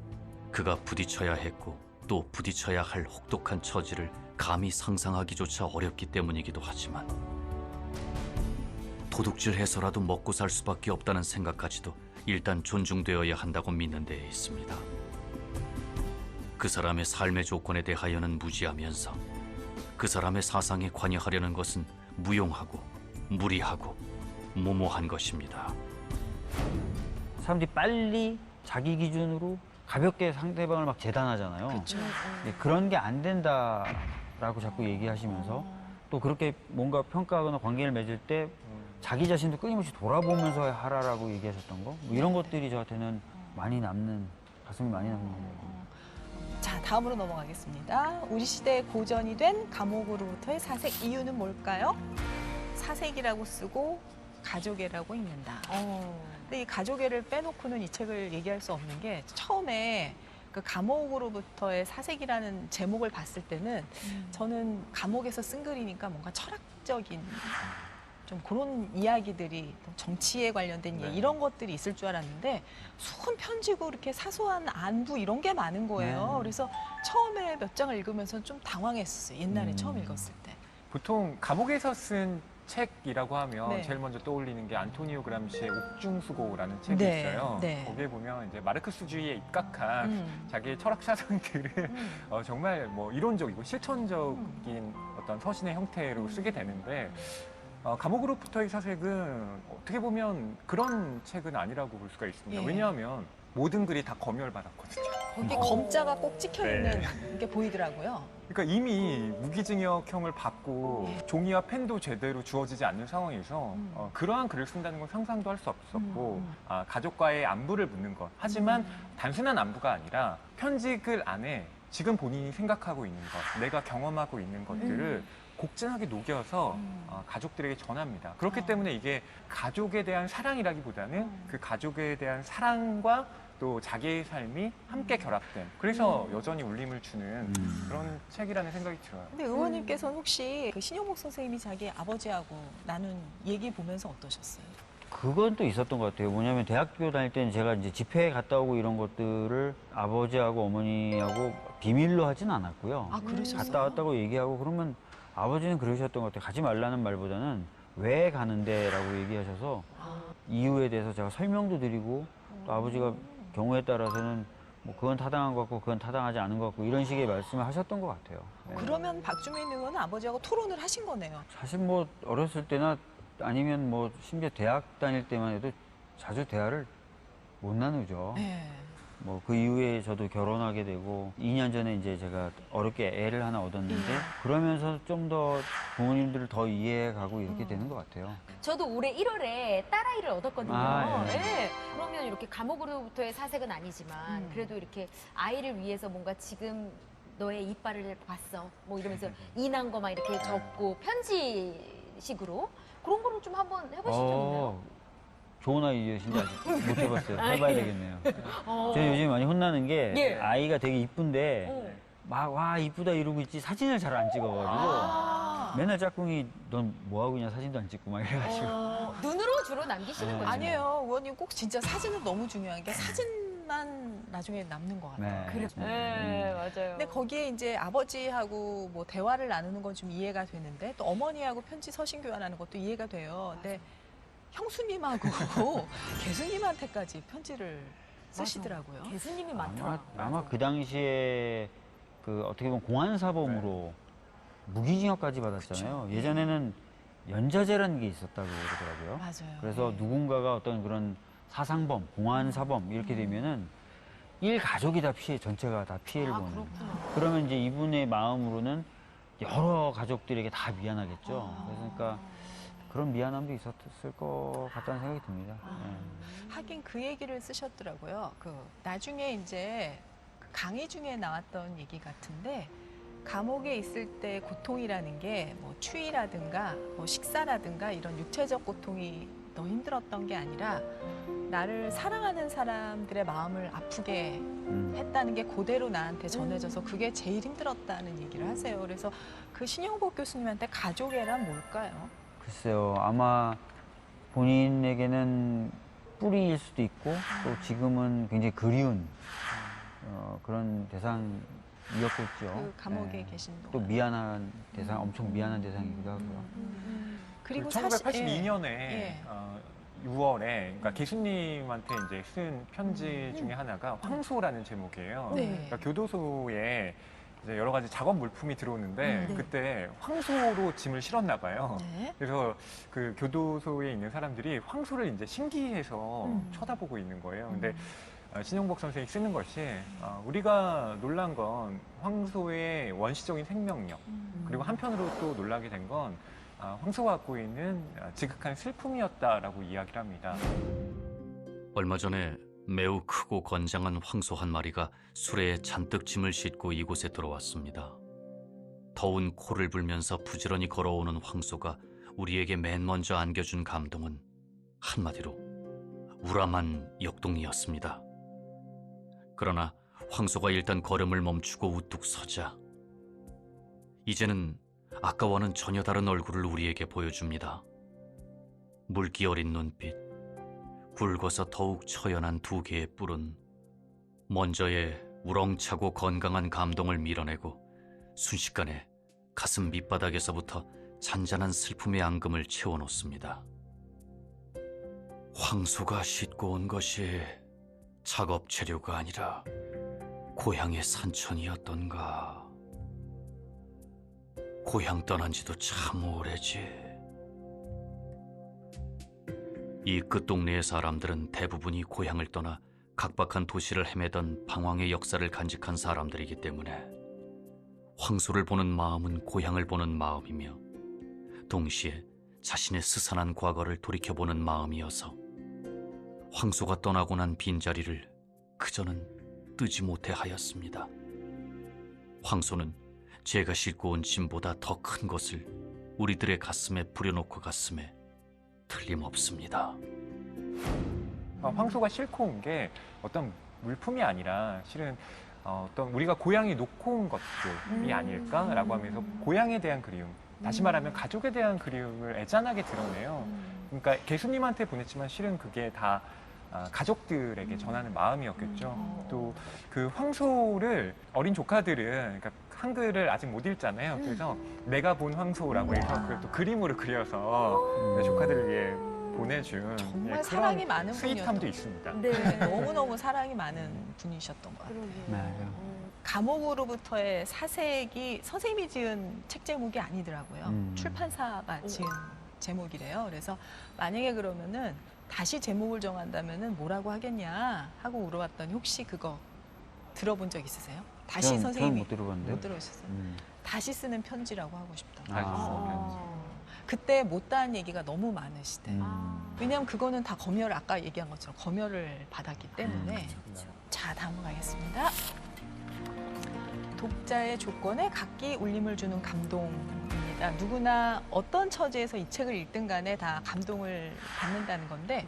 그가 부딪혀야 했고 또 부딪혀야 할 혹독한 처지를 감히 상상하기조차 어렵기 때문이기도 하지만 도둑질해서라도 먹고 살 수밖에 없다는 생각까지도 일단 존중되어야 한다고 믿는 데에 있습니다. 그 사람의 삶의 조건에 대하여는 무지하면서 그 사람의 사상에 관여하려는 것은 무용하고 무리하고 무모한 것입니다. 사람들이 빨리 자기 기준으로 가볍게 상대방을 막 재단하잖아요. 그렇죠. 그런 게 안 된다라고 자꾸 얘기하시면서 또 그렇게 뭔가 평가하거나 관계를 맺을 때 자기 자신도 끊임없이 돌아보면서 하라라고 얘기하셨던 거, 뭐 이런 것들이 저한테는 많이 남는, 가슴이 많이 남는 거예요. 자, 다음으로 넘어가겠습니다. 우리 시대의 고전이 된 감옥으로부터의 사색 이유는 뭘까요? 사색이라고 쓰고 가족애라고 읽는다. 근데 이 가족애를 빼놓고는 이 책을 얘기할 수 없는 게 처음에 그 감옥으로부터의 사색이라는 제목을 봤을 때는 저는 감옥에서 쓴 글이니까 뭔가 철학적인 좀 그런 이야기들이 정치에 관련된 네. 이런 것들이 있을 줄 알았는데 수은 편지고 이렇게 사소한 안부 이런 게 많은 거예요. 네. 그래서 처음에 몇 장을 읽으면서 좀 당황했어요. 옛날에 처음 읽었을 때. 보통 감옥에서 쓴 책이라고 하면 네. 제일 먼저 떠올리는 게 안토니오 그람시의 옥중수고라는 책이 네, 있어요. 네. 거기에 보면 이제 마르크스주의에 입각한 자기의 철학 사상들을 정말 뭐 이론적이고 실천적인 어떤 서신의 형태로 쓰게 되는데 감옥으로부터의 사색은 어떻게 보면 그런 책은 아니라고 볼 수가 있습니다. 예. 왜냐하면 모든 글이 다 검열받았거든요. 거기 검자가 꼭 찍혀 있는 게 보이더라고요. 그러니까 이미 무기징역형을 받고 종이와 펜도 제대로 주어지지 않는 상황에서 그러한 글을 쓴다는 건 상상도 할 수 없었고 가족과의 안부를 묻는 것. 하지만 단순한 안부가 아니라 편지글 안에 지금 본인이 생각하고 있는 것, 내가 경험하고 있는 것들을 곡진하게 녹여서 가족들에게 전합니다. 그렇기 때문에 이게 가족에 대한 사랑이라기보다는 그 가족에 대한 사랑과 또 자기의 삶이 함께 결합된 그래서 여전히 울림을 주는 그런 책이라는 생각이 들어요. 근데 의원님께서는 혹시 그 신효복 선생님이 자기 아버지하고 나눈 얘기 보면서 어떠셨어요? 그건 또 있었던 것 같아요. 뭐냐면 대학교 다닐 때는 제가 이제 집회에 갔다 오고 이런 것들을 아버지하고 어머니하고 비밀로 하진 않았고요. 아, 그러셨어요? 갔다 왔다고 얘기하고 그러면 아버지는 그러셨던 것 같아요. 가지 말라는 말보다는 왜 가는데라고 얘기하셔서 이유에 대해서 제가 설명도 드리고 또 아버지가 경우에 따라서는 뭐 그건 타당한 것 같고 그건 타당하지 않은 것 같고 이런 식의 말씀을 하셨던 것 같아요. 네. 그러면 박주민 의원은 아버지하고 토론을 하신 거네요. 사실 뭐 어렸을 때나 아니면 뭐 심지어 대학 다닐 때만 해도 자주 대화를 못 나누죠. 네. 뭐 그 이후에 저도 결혼하게 되고 2년 전에 이제 제가 어렵게 애를 하나 얻었는데 그러면서 좀 더 부모님들을 더 이해해가고 이렇게 되는 것 같아요. 저도 올해 1월에 딸아이를 얻었거든요. 아, 예. 네. 그러면 이렇게 감옥으로부터의 사색은 아니지만 그래도 이렇게 아이를 위해서 뭔가 지금 너의 이빨을 봤어. 뭐 이러면서 인한 거만 이렇게 적고 편지식으로 그런 거를 좀 한번 해보신 적 있나요? 좋은 아이디어신지 아직 못 해봤어요. 해봐야 되겠네요. 어. 제가 요즘 많이 혼나는 게 예. 아이가 되게 이쁜데 막 와 이쁘다 이러고 있지 사진을 잘 안 찍어가지고 맨날 짝꿍이 넌 뭐하고 있냐 사진도 안 찍고 막 이래가지고 눈으로 주로 남기시는 거죠? 아니에요. 의원님 꼭 진짜 사진은 너무 중요한 게 사진 사진만 나중에 남는 것 같아요. 네. 그래. 네, 맞아요. 근데 거기에 이제 아버지하고 뭐 대화를 나누는 건 좀 이해가 되는데 또 어머니하고 편지 서신 교환하는 것도 이해가 돼요. 근데 형수님하고 개수님한테까지 편지를 쓰시더라고요. 개수님이 많더라. 아마 그 당시에 그 어떻게 보면 공안 사범으로 무기징역까지 받았잖아요. 그쵸. 예전에는 연좌제라는 게 있었다고 그러더라고요. 맞아요. 그래서 네. 누군가가 어떤 그런 사상범, 공안 사범 이렇게 되면은 일 가족이 다 전체가 다 피해를 보는. 그렇구나. 그러면 이제 이분의 마음으로는 여러 가족들에게 다 미안하겠죠. 그러니까 그런 미안함도 있었을 것 같다는 생각이 듭니다. 하긴 그 얘기를 쓰셨더라고요. 그 나중에 이제 그 강의 중에 나왔던 얘기 같은데 감옥에 있을 때 고통이라는 게 뭐 추위라든가 뭐 식사라든가 이런 육체적 고통이 더 힘들었던 게 아니라 나를 사랑하는 사람들의 마음을 아프게 했다는 게 그대로 나한테 전해져서 그게 제일 힘들었다는 얘기를 하세요. 그래서 그 신영복 교수님한테 가족애란 뭘까요? 글쎄요, 아마 본인에게는 뿌리일 수도 있고 또 지금은 굉장히 그리운 그런 대상이었겠죠. 그 감옥에 예. 계신 동안. 또 미안한 대상, 엄청 미안한 대상이기도 하고요. 그리고 1982년에 6월에 그러니까 개수님한테 이제 쓴 편지 중에 하나가 황소라는 제목이에요. 네. 그러니까 교도소에 이제 여러 가지 작업 물품이 들어오는데 네. 그때 황소로 짐을 실었나 봐요. 네. 그래서 그 교도소에 있는 사람들이 황소를 이제 신기해서 쳐다보고 있는 거예요. 근데 신영복 선생이 쓰는 것이 우리가 놀란 건 황소의 원시적인 생명력 그리고 한편으로 또 놀라게 된 건 황소가 갖고 있는 지극한 슬픔이었다라고 이야기를 합니다. 얼마 전에 매우 크고 건장한 황소 한 마리가 수레에 잔뜩 짐을 싣고 이곳에 들어왔습니다. 더운 코를 불면서 부지런히 걸어오는 황소가 우리에게 맨 먼저 안겨준 감동은 한마디로 우람한 역동이었습니다. 그러나 황소가 일단 걸음을 멈추고 우뚝 서자 이제는 아까와는 전혀 다른 얼굴을 우리에게 보여줍니다. 물기 어린 눈빛, 굵어서 더욱 처연한 두 개의 뿔은 먼저의 우렁차고 건강한 감동을 밀어내고 순식간에 가슴 밑바닥에서부터 잔잔한 슬픔의 앙금을 채워놓습니다. 황소가 싣고 온 것이 작업 재료가 아니라 고향의 산천이었던가. 고향 떠난 지도 참 오래지. 이 끝동네의 사람들은 대부분이 고향을 떠나 각박한 도시를 헤매던 방황의 역사를 간직한 사람들이기 때문에 황소를 보는 마음은 고향을 보는 마음이며 동시에 자신의 스산한 과거를 돌이켜보는 마음이어서 황소가 떠나고 난 빈자리를 그저는 뜨지 못해 하였습니다. 황소는 제가 싣고 온 짐보다 더 큰 것을 우리들의 가슴에 부려놓고 갔음에 틀림없습니다. 황소가 싣고 온 게 어떤 물품이 아니라 실은 어떤 우리가 고향에 놓고 온 것들이 아닐까라고 하면서 고향에 대한 그리움, 다시 말하면 가족에 대한 그리움을 애잔하게 드러내요. 그러니까 개수님한테 보냈지만 실은 그게 다 가족들에게 전하는 마음이었겠죠. 또 그 황소를 어린 조카들은 그러니까 한글을 아직 못 읽잖아요. 그래서 내가 본 황소라고 해서 그걸 또 그림으로 그려서 조카들을 위해 보내준 정말 그런 사랑이 많은 스윗함도 분이었던 있습니다. 네, 너무너무 사랑이 많은 분이셨던 것 같아요. 맞아요. 감옥으로부터의 사색이 선생님이 지은 책 제목이 아니더라고요. 출판사가 지은 제목이래요. 그래서 만약에 그러면은 다시 제목을 정한다면은 뭐라고 하겠냐 하고 물어봤더니 혹시 그거 들어본 적 있으세요? 다시 저는 선생님이 못 들어봤는데. 못 들어보셨어요? 다시 쓰는 편지라고 하고 싶다. 아. 그때 못다한 얘기가 너무 많으시대. 왜냐하면 그거는 다 검열을 아까 얘기한 것처럼 검열을 받았기 때문에. 자, 다음 가겠습니다. 독자의 조건에 각기 울림을 주는 감동입니다. 누구나 어떤 처지에서 이 책을 읽든 간에 다 감동을 받는다는 건데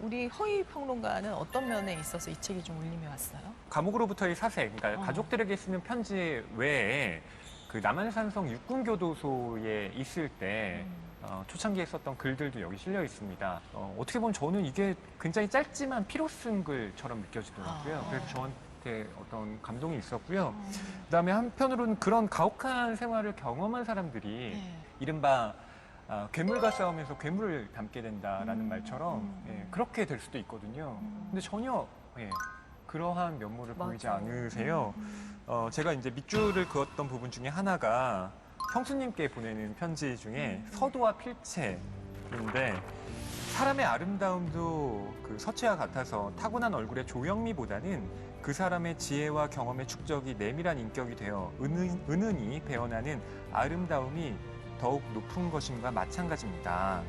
우리 허희 평론가는 어떤 면에 있어서 이 책이 좀 울림이 왔어요? 감옥으로부터의 사색, 그러니까 가족들에게 쓰는 편지 외에 그 남한산성 육군교도소에 있을 때 초창기에 썼던 글들도 여기 실려 있습니다. 어떻게 보면 저는 이게 굉장히 짧지만 피로 쓴 글처럼 느껴지더라고요. 그래서 저한테 어떤 감동이 있었고요. 그다음에 한편으로는 그런 가혹한 생활을 경험한 사람들이 이른바 괴물과 싸우면서 괴물을 담게 된다라는 말처럼 그렇게 될 수도 있거든요. 근데 전혀 그러한 면모를 보이지 않으세요. 제가 이제 밑줄을 그었던 부분 중에 하나가 형수님께 보내는 편지 중에 서도와 필체인데 사람의 아름다움도 그 서체와 같아서 타고난 얼굴의 조형미보다는 그 사람의 지혜와 경험의 축적이 내밀한 인격이 되어 은은히 배어나는 아름다움이 더욱 높은 것임과 마찬가지입니다.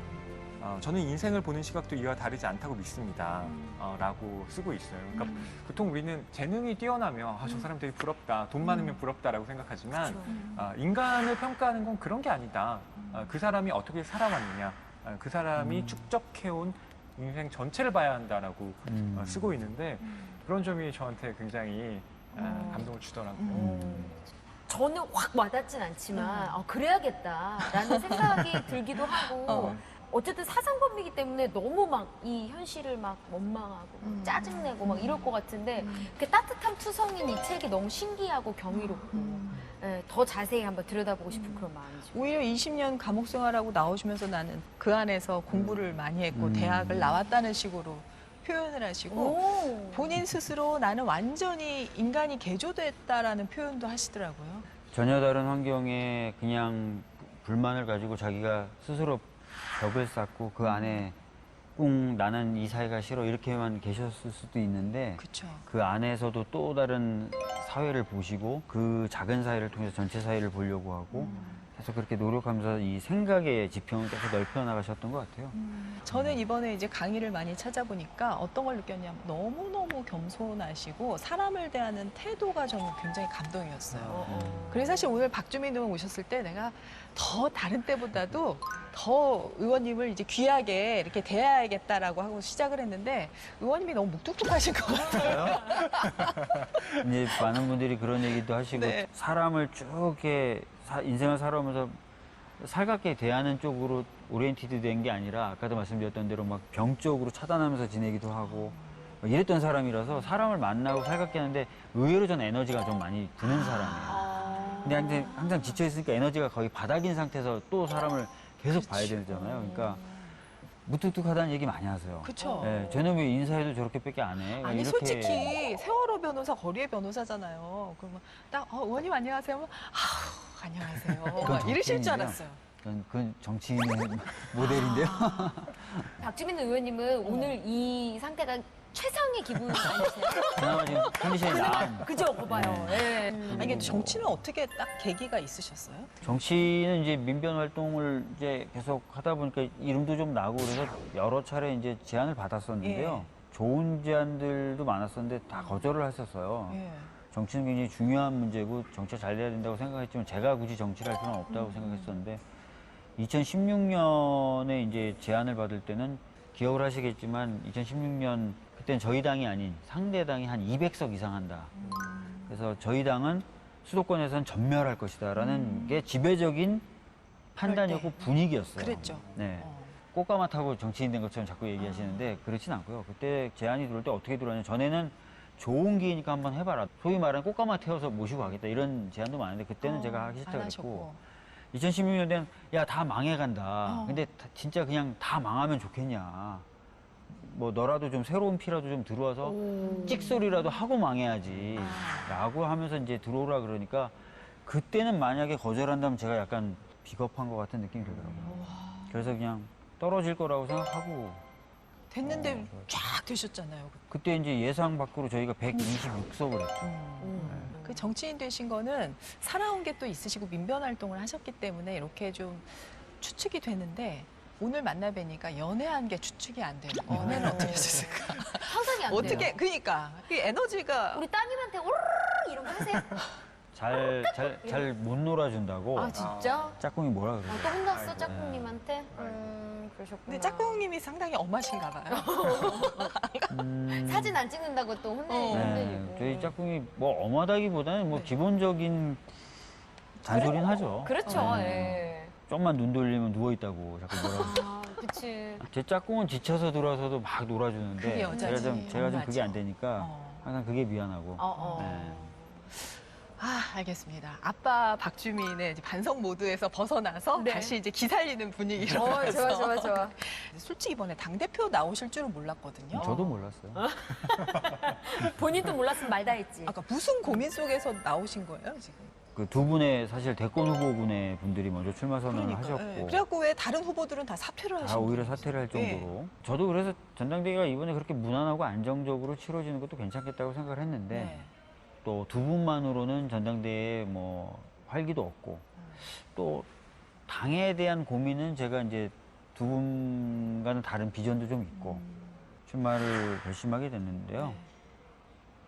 저는 인생을 보는 시각도 이와 다르지 않다고 믿습니다. 라고 쓰고 있어요. 그러니까 보통 우리는 재능이 뛰어나면 저 사람 되게 부럽다, 돈 많으면 부럽다라고 생각하지만 인간을 평가하는 건 그런 게 아니다. 그 사람이 어떻게 살아왔느냐, 그 사람이 축적해온 인생 전체를 봐야 한다라고 쓰고 있는데 그런 점이 저한테 굉장히 감동을 주더라고요. 저는 확 와닿진 않지만 그래야겠다라는 생각이 들기도 하고 어쨌든 사상범이기 때문에 너무 막 이 현실을 막 원망하고 막 짜증내고 막 이럴 것 같은데 그 따뜻한 투성인 이 책이 너무 신기하고 경이롭고 더 자세히 한번 들여다보고 싶은 그런 마음이죠. 오히려 20년 감옥 생활하고 나오시면서 나는 그 안에서 공부를 많이 했고 대학을 나왔다는 식으로 표현을 하시고 본인 스스로 나는 완전히 인간이 개조됐다라는 표현도 하시더라고요. 전혀 다른 환경에 그냥 불만을 가지고 자기가 스스로 벽을 쌓고 그 안에 꼭 나는 이 사회가 싫어 이렇게만 계셨을 수도 있는데 그렇죠. 그 안에서도 또 다른 사회를 보시고 그 작은 사회를 통해서 전체 사회를 보려고 하고 계속 그렇게 노력하면서 이 생각의 지평을 계속 넓혀 나가셨던 것 같아요. 저는 이번에 이제 강의를 많이 찾아보니까 어떤 걸 느꼈냐면 너무너무 겸손하시고 사람을 대하는 태도가 저는 굉장히 감동이었어요. 그래서 사실 오늘 박주민 의원 오셨을 때 내가 더 다른 때보다도 더 의원님을 이제 귀하게 이렇게 대해야겠다라고 하고 시작을 했는데 의원님이 너무 묵뚝뚝하신 것 같아요. 이제 많은 분들이 그런 얘기도 하시고 네. 사람을 쭉 이렇게 인생을 살아오면서 살갑게 대하는 쪽으로 오리엔티드 된 게 아니라 아까도 말씀드렸던 대로 막 병적으로 차단하면서 지내기도 하고 막 이랬던 사람이라서 사람을 만나고 살갑게 하는데 의외로 전 에너지가 좀 많이 드는 사람이에요. 근데 항상 지쳐 있으니까 에너지가 거의 바닥인 상태에서 또 사람을 계속 봐야 되잖아요. 그러니까 무뚝뚝하다는 얘기 많이 하세요. 그렇죠. 네, 쟤는 왜 인사해도 저렇게밖에 안 해? 아니 이렇게. 솔직히 세월호 변호사 거리의 변호사잖아요. 그러면 딱 의원님 안녕하세요. 하면 안녕하세요. 막 이러실 줄 알았어요. 그건 정치인의 모델인데요. 박주민 의원님은 오늘 이 상태가 최상의 기분 아니세요? 그나마 지금 컨디션이 나은. 그죠? 봐봐요. 예. 아니 근데 정치는 어떻게 딱 계기가 있으셨어요? 정치는 이제 민변 활동을 이제 계속 하다 보니까 이름도 좀 나고 그래서 여러 차례 이제 제안을 받았었는데요. 좋은 제안들도 많았었는데 다 거절을 했었어요. 예. 정치는 굉장히 중요한 문제고 정치가 잘 돼야 된다고 생각했지만 제가 굳이 정치를 할 필요는 없다고 생각했었는데 2016년에 이제 제안을 받을 때는 기억을 하시겠지만 2016년 그때는 저희 당이 아닌 상대 당이 한 200석 이상 한다. 그래서 저희 당은 수도권에서는 전멸할 것이다라는 게 지배적인 판단이었고 분위기였어요. 그랬죠. 네. 꽃가마 타고 정치인 된 것처럼 자꾸 얘기하시는데 그렇진 않고요. 그때 제안이 들어올 때 어떻게 들어왔냐. 전에는 좋은 기회니까 한번 해봐라. 소위 말하는 꽃가마 태워서 모시고 가겠다. 이런 제안도 많은데 그때는 제가 하기 안 싫다고 하셨고. 2016년에는 야, 다 망해간다. 근데 진짜 그냥 다 망하면 좋겠냐. 뭐 너라도 좀 새로운 피라도 좀 들어와서 찍소리라도 하고 망해야지. 라고 하면서 이제 들어오라 그러니까 그때는 만약에 거절한다면 제가 약간 비겁한 것 같은 느낌이 들더라고요. 그래서 그냥 떨어질 거라고 생각하고 됐는데 쫙 되셨잖아요. 그때 이제 예상 밖으로 저희가 126석을 했죠. 그 정치인 되신 거는 살아온 게 또 있으시고 민변 활동을 하셨기 때문에 이렇게 좀 추측이 되는데 오늘 만나 뵈니까 연애한 게 추측이 안 돼요. 연애는 어떻게 하셨을까? 상상이 안 돼요. 어떻게 그러니까 그 에너지가 우리 따님한테 오르르 이런 거 하세요? 잘 못 놀아준다고. 아 진짜? 짝꿍이 뭐라 그래요? 또 혼났어 짝꿍님한테? 그러셨구나. 근데 짝꿍님이 상당히 엄하신가 봐요. 사진 안 찍는다고 또 네, 혼내주고. 저희 짝꿍이 뭐 엄하다기보다는 뭐 기본적인 잔소리는 하죠. 그렇죠. 네. 예. 좀만 눈 돌리면 누워 있다고 자꾸 뭐라고. 아, 그치. 제 짝꿍은 지쳐서 들어와서도 막 놀아주는데 그게 여자지. 제가 좀 그게 엄마죠. 안 되니까 어. 항상 그게 미안하고. 어. 네. 아, 알겠습니다. 아빠 박주민의 이제 반성 모드에서 벗어나서 네. 다시 이제 기살리는 분위기로 좋아, 가서. 좋아. 솔직히 이번에 당대표 나오실 줄은 몰랐거든요. 저도 몰랐어요. 본인도 몰랐으면 말 다 했지. 아까 무슨 고민 속에서 나오신 거예요, 지금? 그 두 분의 사실 대권 후보군의 분들이 먼저 출마 선언을 그러니까. 하셨고 예. 그래갖고 왜 다른 후보들은 다 사퇴를 다 하신 오히려 거예요? 사퇴를 할 예. 정도로 저도 그래서 전당대회가 이번에 그렇게 무난하고 안정적으로 치러지는 것도 괜찮겠다고 생각을 했는데 네. 또 두 분만으로는 전당대회에 뭐 활기도 없고 또 당에 대한 고민은 제가 이제 두 분과는 다른 비전도 좀 있고 출마를 결심하게 됐는데요. 네.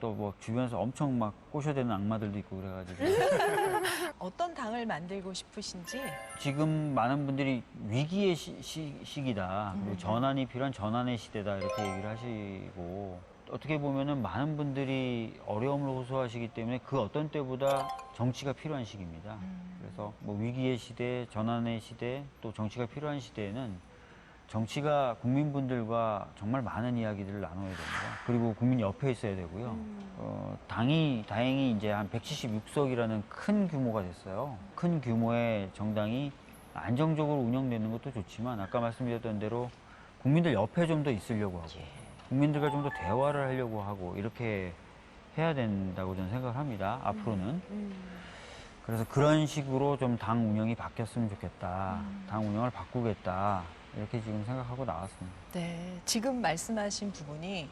또 뭐 주변에서 엄청 막 꼬셔대는 악마들도 있고 그래가지고 어떤 당을 만들고 싶으신지. 지금 많은 분들이 위기의 시기다. 그리고 전환이 필요한 전환의 시대다. 이렇게 얘기를 하시고 어떻게 보면은 많은 분들이 어려움을 호소하시기 때문에 그 어떤 때보다 정치가 필요한 시기입니다. 그래서 뭐 위기의 시대, 전환의 시대, 또 정치가 필요한 시대에는 정치가 국민분들과 정말 많은 이야기들을 나눠야 됩니다. 그리고 국민 옆에 있어야 되고요. 당이 다행히 이제 한 176석이라는 큰 규모가 됐어요. 큰 규모의 정당이 안정적으로 운영되는 것도 좋지만 아까 말씀드렸던 대로 국민들 옆에 좀 더 있으려고 하고 국민들과 좀 더 대화를 하려고 하고 이렇게 해야 된다고 저는 생각을 합니다. 앞으로는. 그래서 그런 식으로 좀 당 운영이 바뀌었으면 좋겠다. 당 운영을 바꾸겠다. 이렇게 지금 생각하고 나왔습니다. 네, 지금 말씀하신 부분이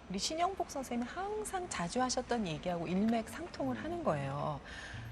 우리 신영복 선생님이 항상 자주 하셨던 얘기하고 일맥상통을 하는 거예요.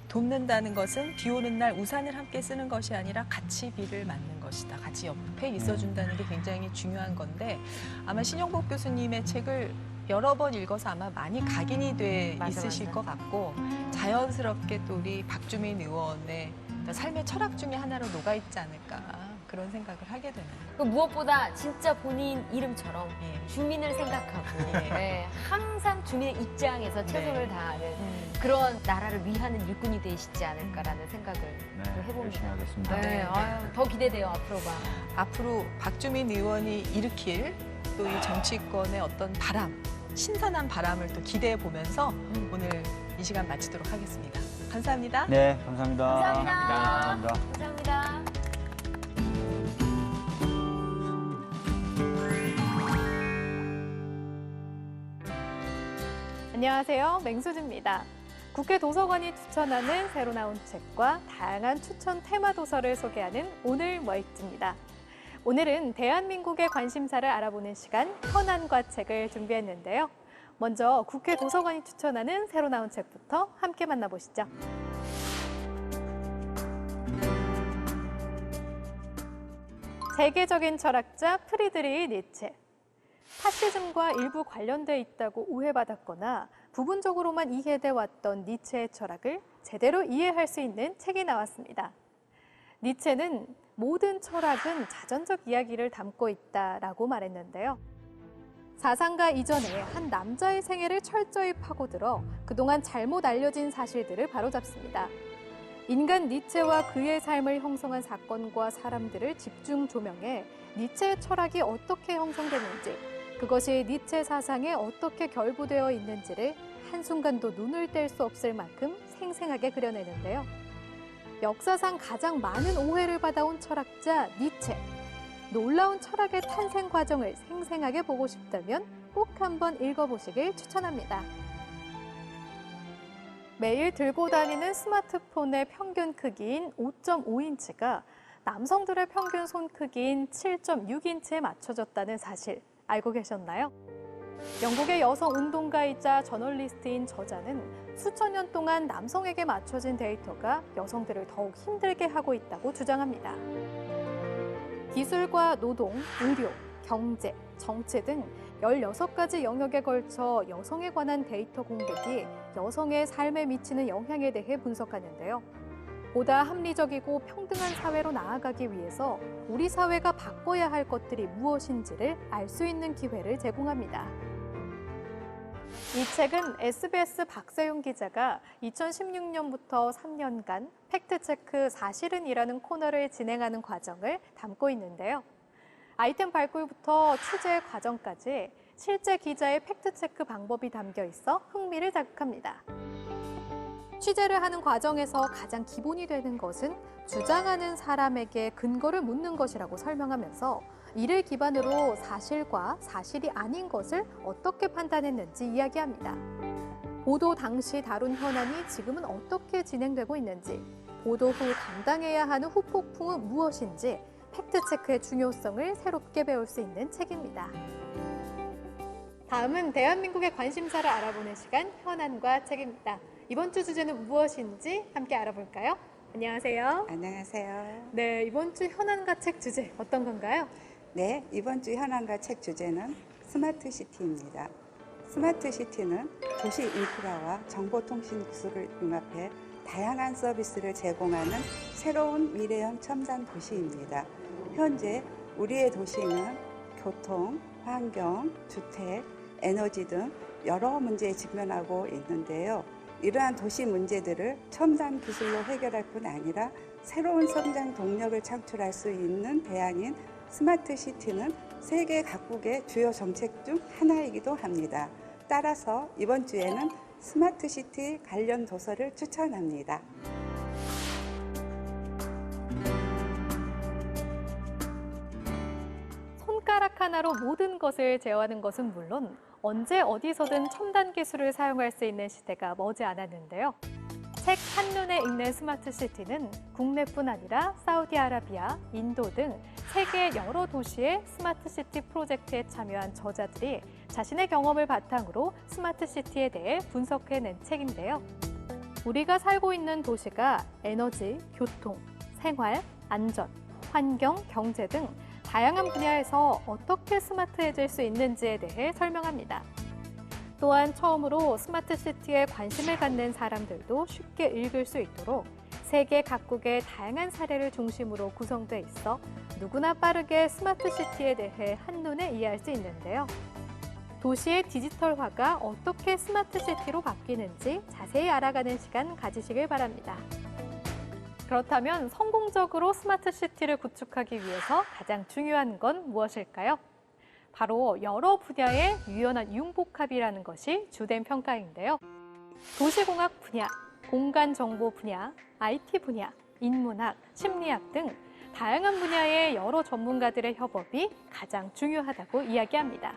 돕는다는 것은 비 오는 날 우산을 함께 쓰는 것이 아니라 같이 비를 맞는 것이다. 같이 옆에 있어준다는 게 굉장히 중요한 건데 아마 신영복 교수님의 책을 여러 번 읽어서 아마 많이 각인이 돼 있으실 것 같고 자연스럽게 또 우리 박주민 의원의 삶의 철학 중에 하나로 녹아있지 않을까 그런 생각을 하게 되네요. 그 무엇보다 진짜 본인 이름처럼 예. 주민을 생각하고 예. 네, 항상 주민의 입장에서 최선을 네. 다하는 그런 나라를 위하는 일꾼이 되시지 않을까라는 생각을 또 열심히 해봅니다. 하겠습니다. 네, 아유, 더 기대돼요 앞으로가. 앞으로 박주민 의원이 일으킬 또 이 정치권의 어떤 바람, 신선한 바람을 또 기대해 보면서 오늘 이 시간 마치도록 하겠습니다. 감사합니다. 네, 감사합니다. 감사합니다. 네, 감사합니다. 감사합니다. 안녕하세요. 맹수지입니다. 국회 도서관이 추천하는 새로 나온 책과 다양한 추천 테마 도서를 소개하는 오늘 뭐 읽지입니다. 오늘은 대한민국의 관심사를 알아보는 시간 현안과 책을 준비했는데요. 먼저 국회 도서관이 추천하는 새로 나온 책부터 함께 만나보시죠. 세계적인 철학자 프리드리히 니체. 파시즘과 일부 관련돼 있다고 오해받았거나 부분적으로만 이해돼 왔던 니체의 철학을 제대로 이해할 수 있는 책이 나왔습니다. 니체는 모든 철학은 자전적 이야기를 담고 있다라고 말했는데요. 사상가 이전에 한 남자의 생애를 철저히 파고들어 그동안 잘못 알려진 사실들을 바로잡습니다. 인간 니체와 그의 삶을 형성한 사건과 사람들을 집중 조명해 니체의 철학이 어떻게 형성됐는지, 그것이 니체 사상에 어떻게 결부되어 있는지를 한순간도 눈을 뗄 수 없을 만큼 생생하게 그려내는데요. 역사상 가장 많은 오해를 받아온 철학자 니체. 놀라운 철학의 탄생 과정을 생생하게 보고 싶다면 꼭 한번 읽어보시길 추천합니다. 매일 들고 다니는 스마트폰의 평균 크기인 5.5인치가 남성들의 평균 손 크기인 7.6인치에 맞춰졌다는 사실 알고 계셨나요? 영국의 여성 운동가이자 저널리스트인 저자는 수천 년 동안 남성에게 맞춰진 데이터가 여성들을 더욱 힘들게 하고 있다고 주장합니다. 기술과 노동, 의료, 경제, 정치 등 16가지 영역에 걸쳐 여성에 관한 데이터 공백이 여성의 삶에 미치는 영향에 대해 분석하는데요. 보다 합리적이고 평등한 사회로 나아가기 위해서 우리 사회가 바꿔야 할 것들이 무엇인지를 알 수 있는 기회를 제공합니다. 이 책은 SBS 박세용 기자가 2016년부터 3년간 팩트체크 사실은이라는 코너를 진행하는 과정을 담고 있는데요. 아이템 발굴부터 취재 과정까지 실제 기자의 팩트체크 방법이 담겨 있어 흥미를 자극합니다. 취재를 하는 과정에서 가장 기본이 되는 것은 주장하는 사람에게 근거를 묻는 것이라고 설명하면서 이를 기반으로 사실과 사실이 아닌 것을 어떻게 판단했는지 이야기합니다. 보도 당시 다룬 현안이 지금은 어떻게 진행되고 있는지, 보도 후 감당해야 하는 후폭풍은 무엇인지 팩트체크의 중요성을 새롭게 배울 수 있는 책입니다. 다음은 대한민국의 관심사를 알아보는 시간, 현안과 책입니다. 이번 주 주제는 무엇인지 함께 알아볼까요? 안녕하세요. 안녕하세요. 네, 이번 주 현안과 책 주제 어떤 건가요? 네, 이번 주 현안과 책 주제는 스마트시티입니다. 스마트시티는 도시 인프라와 정보통신 기술을 융합해 다양한 서비스를 제공하는 새로운 미래형 첨단 도시입니다. 현재 우리의 도시는 교통, 환경, 주택, 에너지 등 여러 문제에 직면하고 있는데요. 이러한 도시 문제들을 첨단 기술로 해결할 뿐 아니라 새로운 성장 동력을 창출할 수 있는 대안인 스마트시티는 세계 각국의 주요 정책 중 하나이기도 합니다. 따라서 이번 주에는 스마트시티 관련 도서를 추천합니다. 손가락 하나로 모든 것을 제어하는 것은 물론 언제 어디서든 첨단 기술을 사용할 수 있는 시대가 머지 않았는데요. 책 한눈에 읽는 스마트시티는 국내뿐 아니라 사우디아라비아, 인도 등 세계 여러 도시의 스마트시티 프로젝트에 참여한 저자들이 자신의 경험을 바탕으로 스마트시티에 대해 분석해낸 책인데요. 우리가 살고 있는 도시가 에너지, 교통, 생활, 안전, 환경, 경제 등 다양한 분야에서 어떻게 스마트해질 수 있는지에 대해 설명합니다. 또한 처음으로 스마트시티에 관심을 갖는 사람들도 쉽게 읽을 수 있도록 세계 각국의 다양한 사례를 중심으로 구성돼 있어 누구나 빠르게 스마트시티에 대해 한눈에 이해할 수 있는데요. 도시의 디지털화가 어떻게 스마트시티로 바뀌는지 자세히 알아가는 시간 가지시길 바랍니다. 그렇다면 성공적으로 스마트시티를 구축하기 위해서 가장 중요한 건 무엇일까요? 바로 여러 분야의 유연한 융복합이라는 것이 주된 평가인데요. 도시공학 분야, 공간정보 분야, IT 분야, 인문학, 심리학 등 다양한 분야의 여러 전문가들의 협업이 가장 중요하다고 이야기합니다.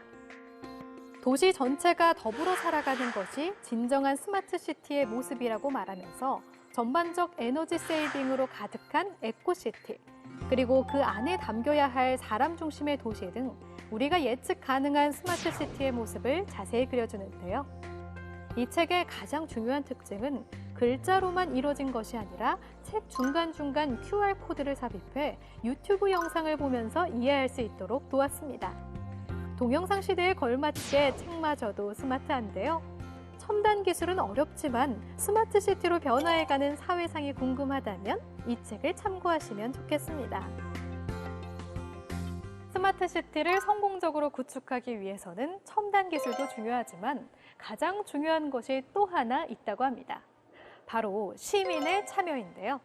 도시 전체가 더불어 살아가는 것이 진정한 스마트시티의 모습이라고 말하면서 전반적 에너지 세이빙으로 가득한 에코시티, 그리고 그 안에 담겨야 할 사람 중심의 도시 등 우리가 예측 가능한 스마트시티의 모습을 자세히 그려주는데요. 이 책의 가장 중요한 특징은 글자로만 이뤄진 것이 아니라 책 중간중간 QR코드를 삽입해 유튜브 영상을 보면서 이해할 수 있도록 도왔습니다. 동영상 시대에 걸맞게 책마저도 스마트한데요. 첨단 기술은 어렵지만 스마트시티로 변화해가는 사회상이 궁금하다면 이 책을 참고하시면 좋겠습니다. 스마트시티를 성공적으로 구축하기 위해서는 첨단 기술도 중요하지만 가장 중요한 것이 또 하나 있다고 합니다. 바로 시민의 참여인데요.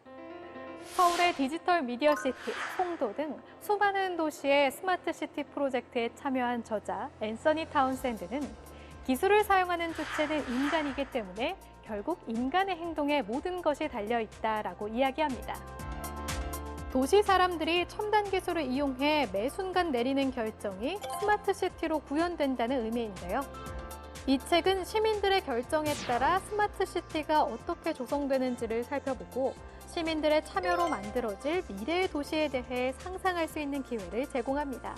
서울의 디지털 미디어시티, 송도 등 수많은 도시의 스마트시티 프로젝트에 참여한 저자 앤서니 타운샌드는 기술을 사용하는 주체는 인간이기 때문에 결국 인간의 행동에 모든 것이 달려있다라고 이야기합니다. 도시 사람들이 첨단 기술을 이용해 매 순간 내리는 결정이 스마트시티로 구현된다는 의미인데요. 이 책은 시민들의 결정에 따라 스마트시티가 어떻게 조성되는지를 살펴보고 시민들의 참여로 만들어질 미래의 도시에 대해 상상할 수 있는 기회를 제공합니다.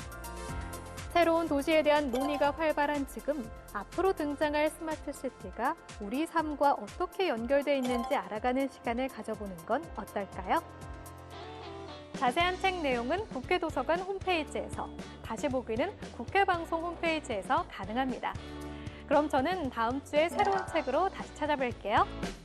새로운 도시에 대한 논의가 활발한 지금 앞으로 등장할 스마트시티가 우리 삶과 어떻게 연결되어 있는지 알아가는 시간을 가져보는 건 어떨까요? 자세한 책 내용은 국회도서관 홈페이지에서, 다시 보기는 국회방송 홈페이지에서 가능합니다. 그럼 저는 다음 주에 새로운 책으로 다시 찾아뵐게요.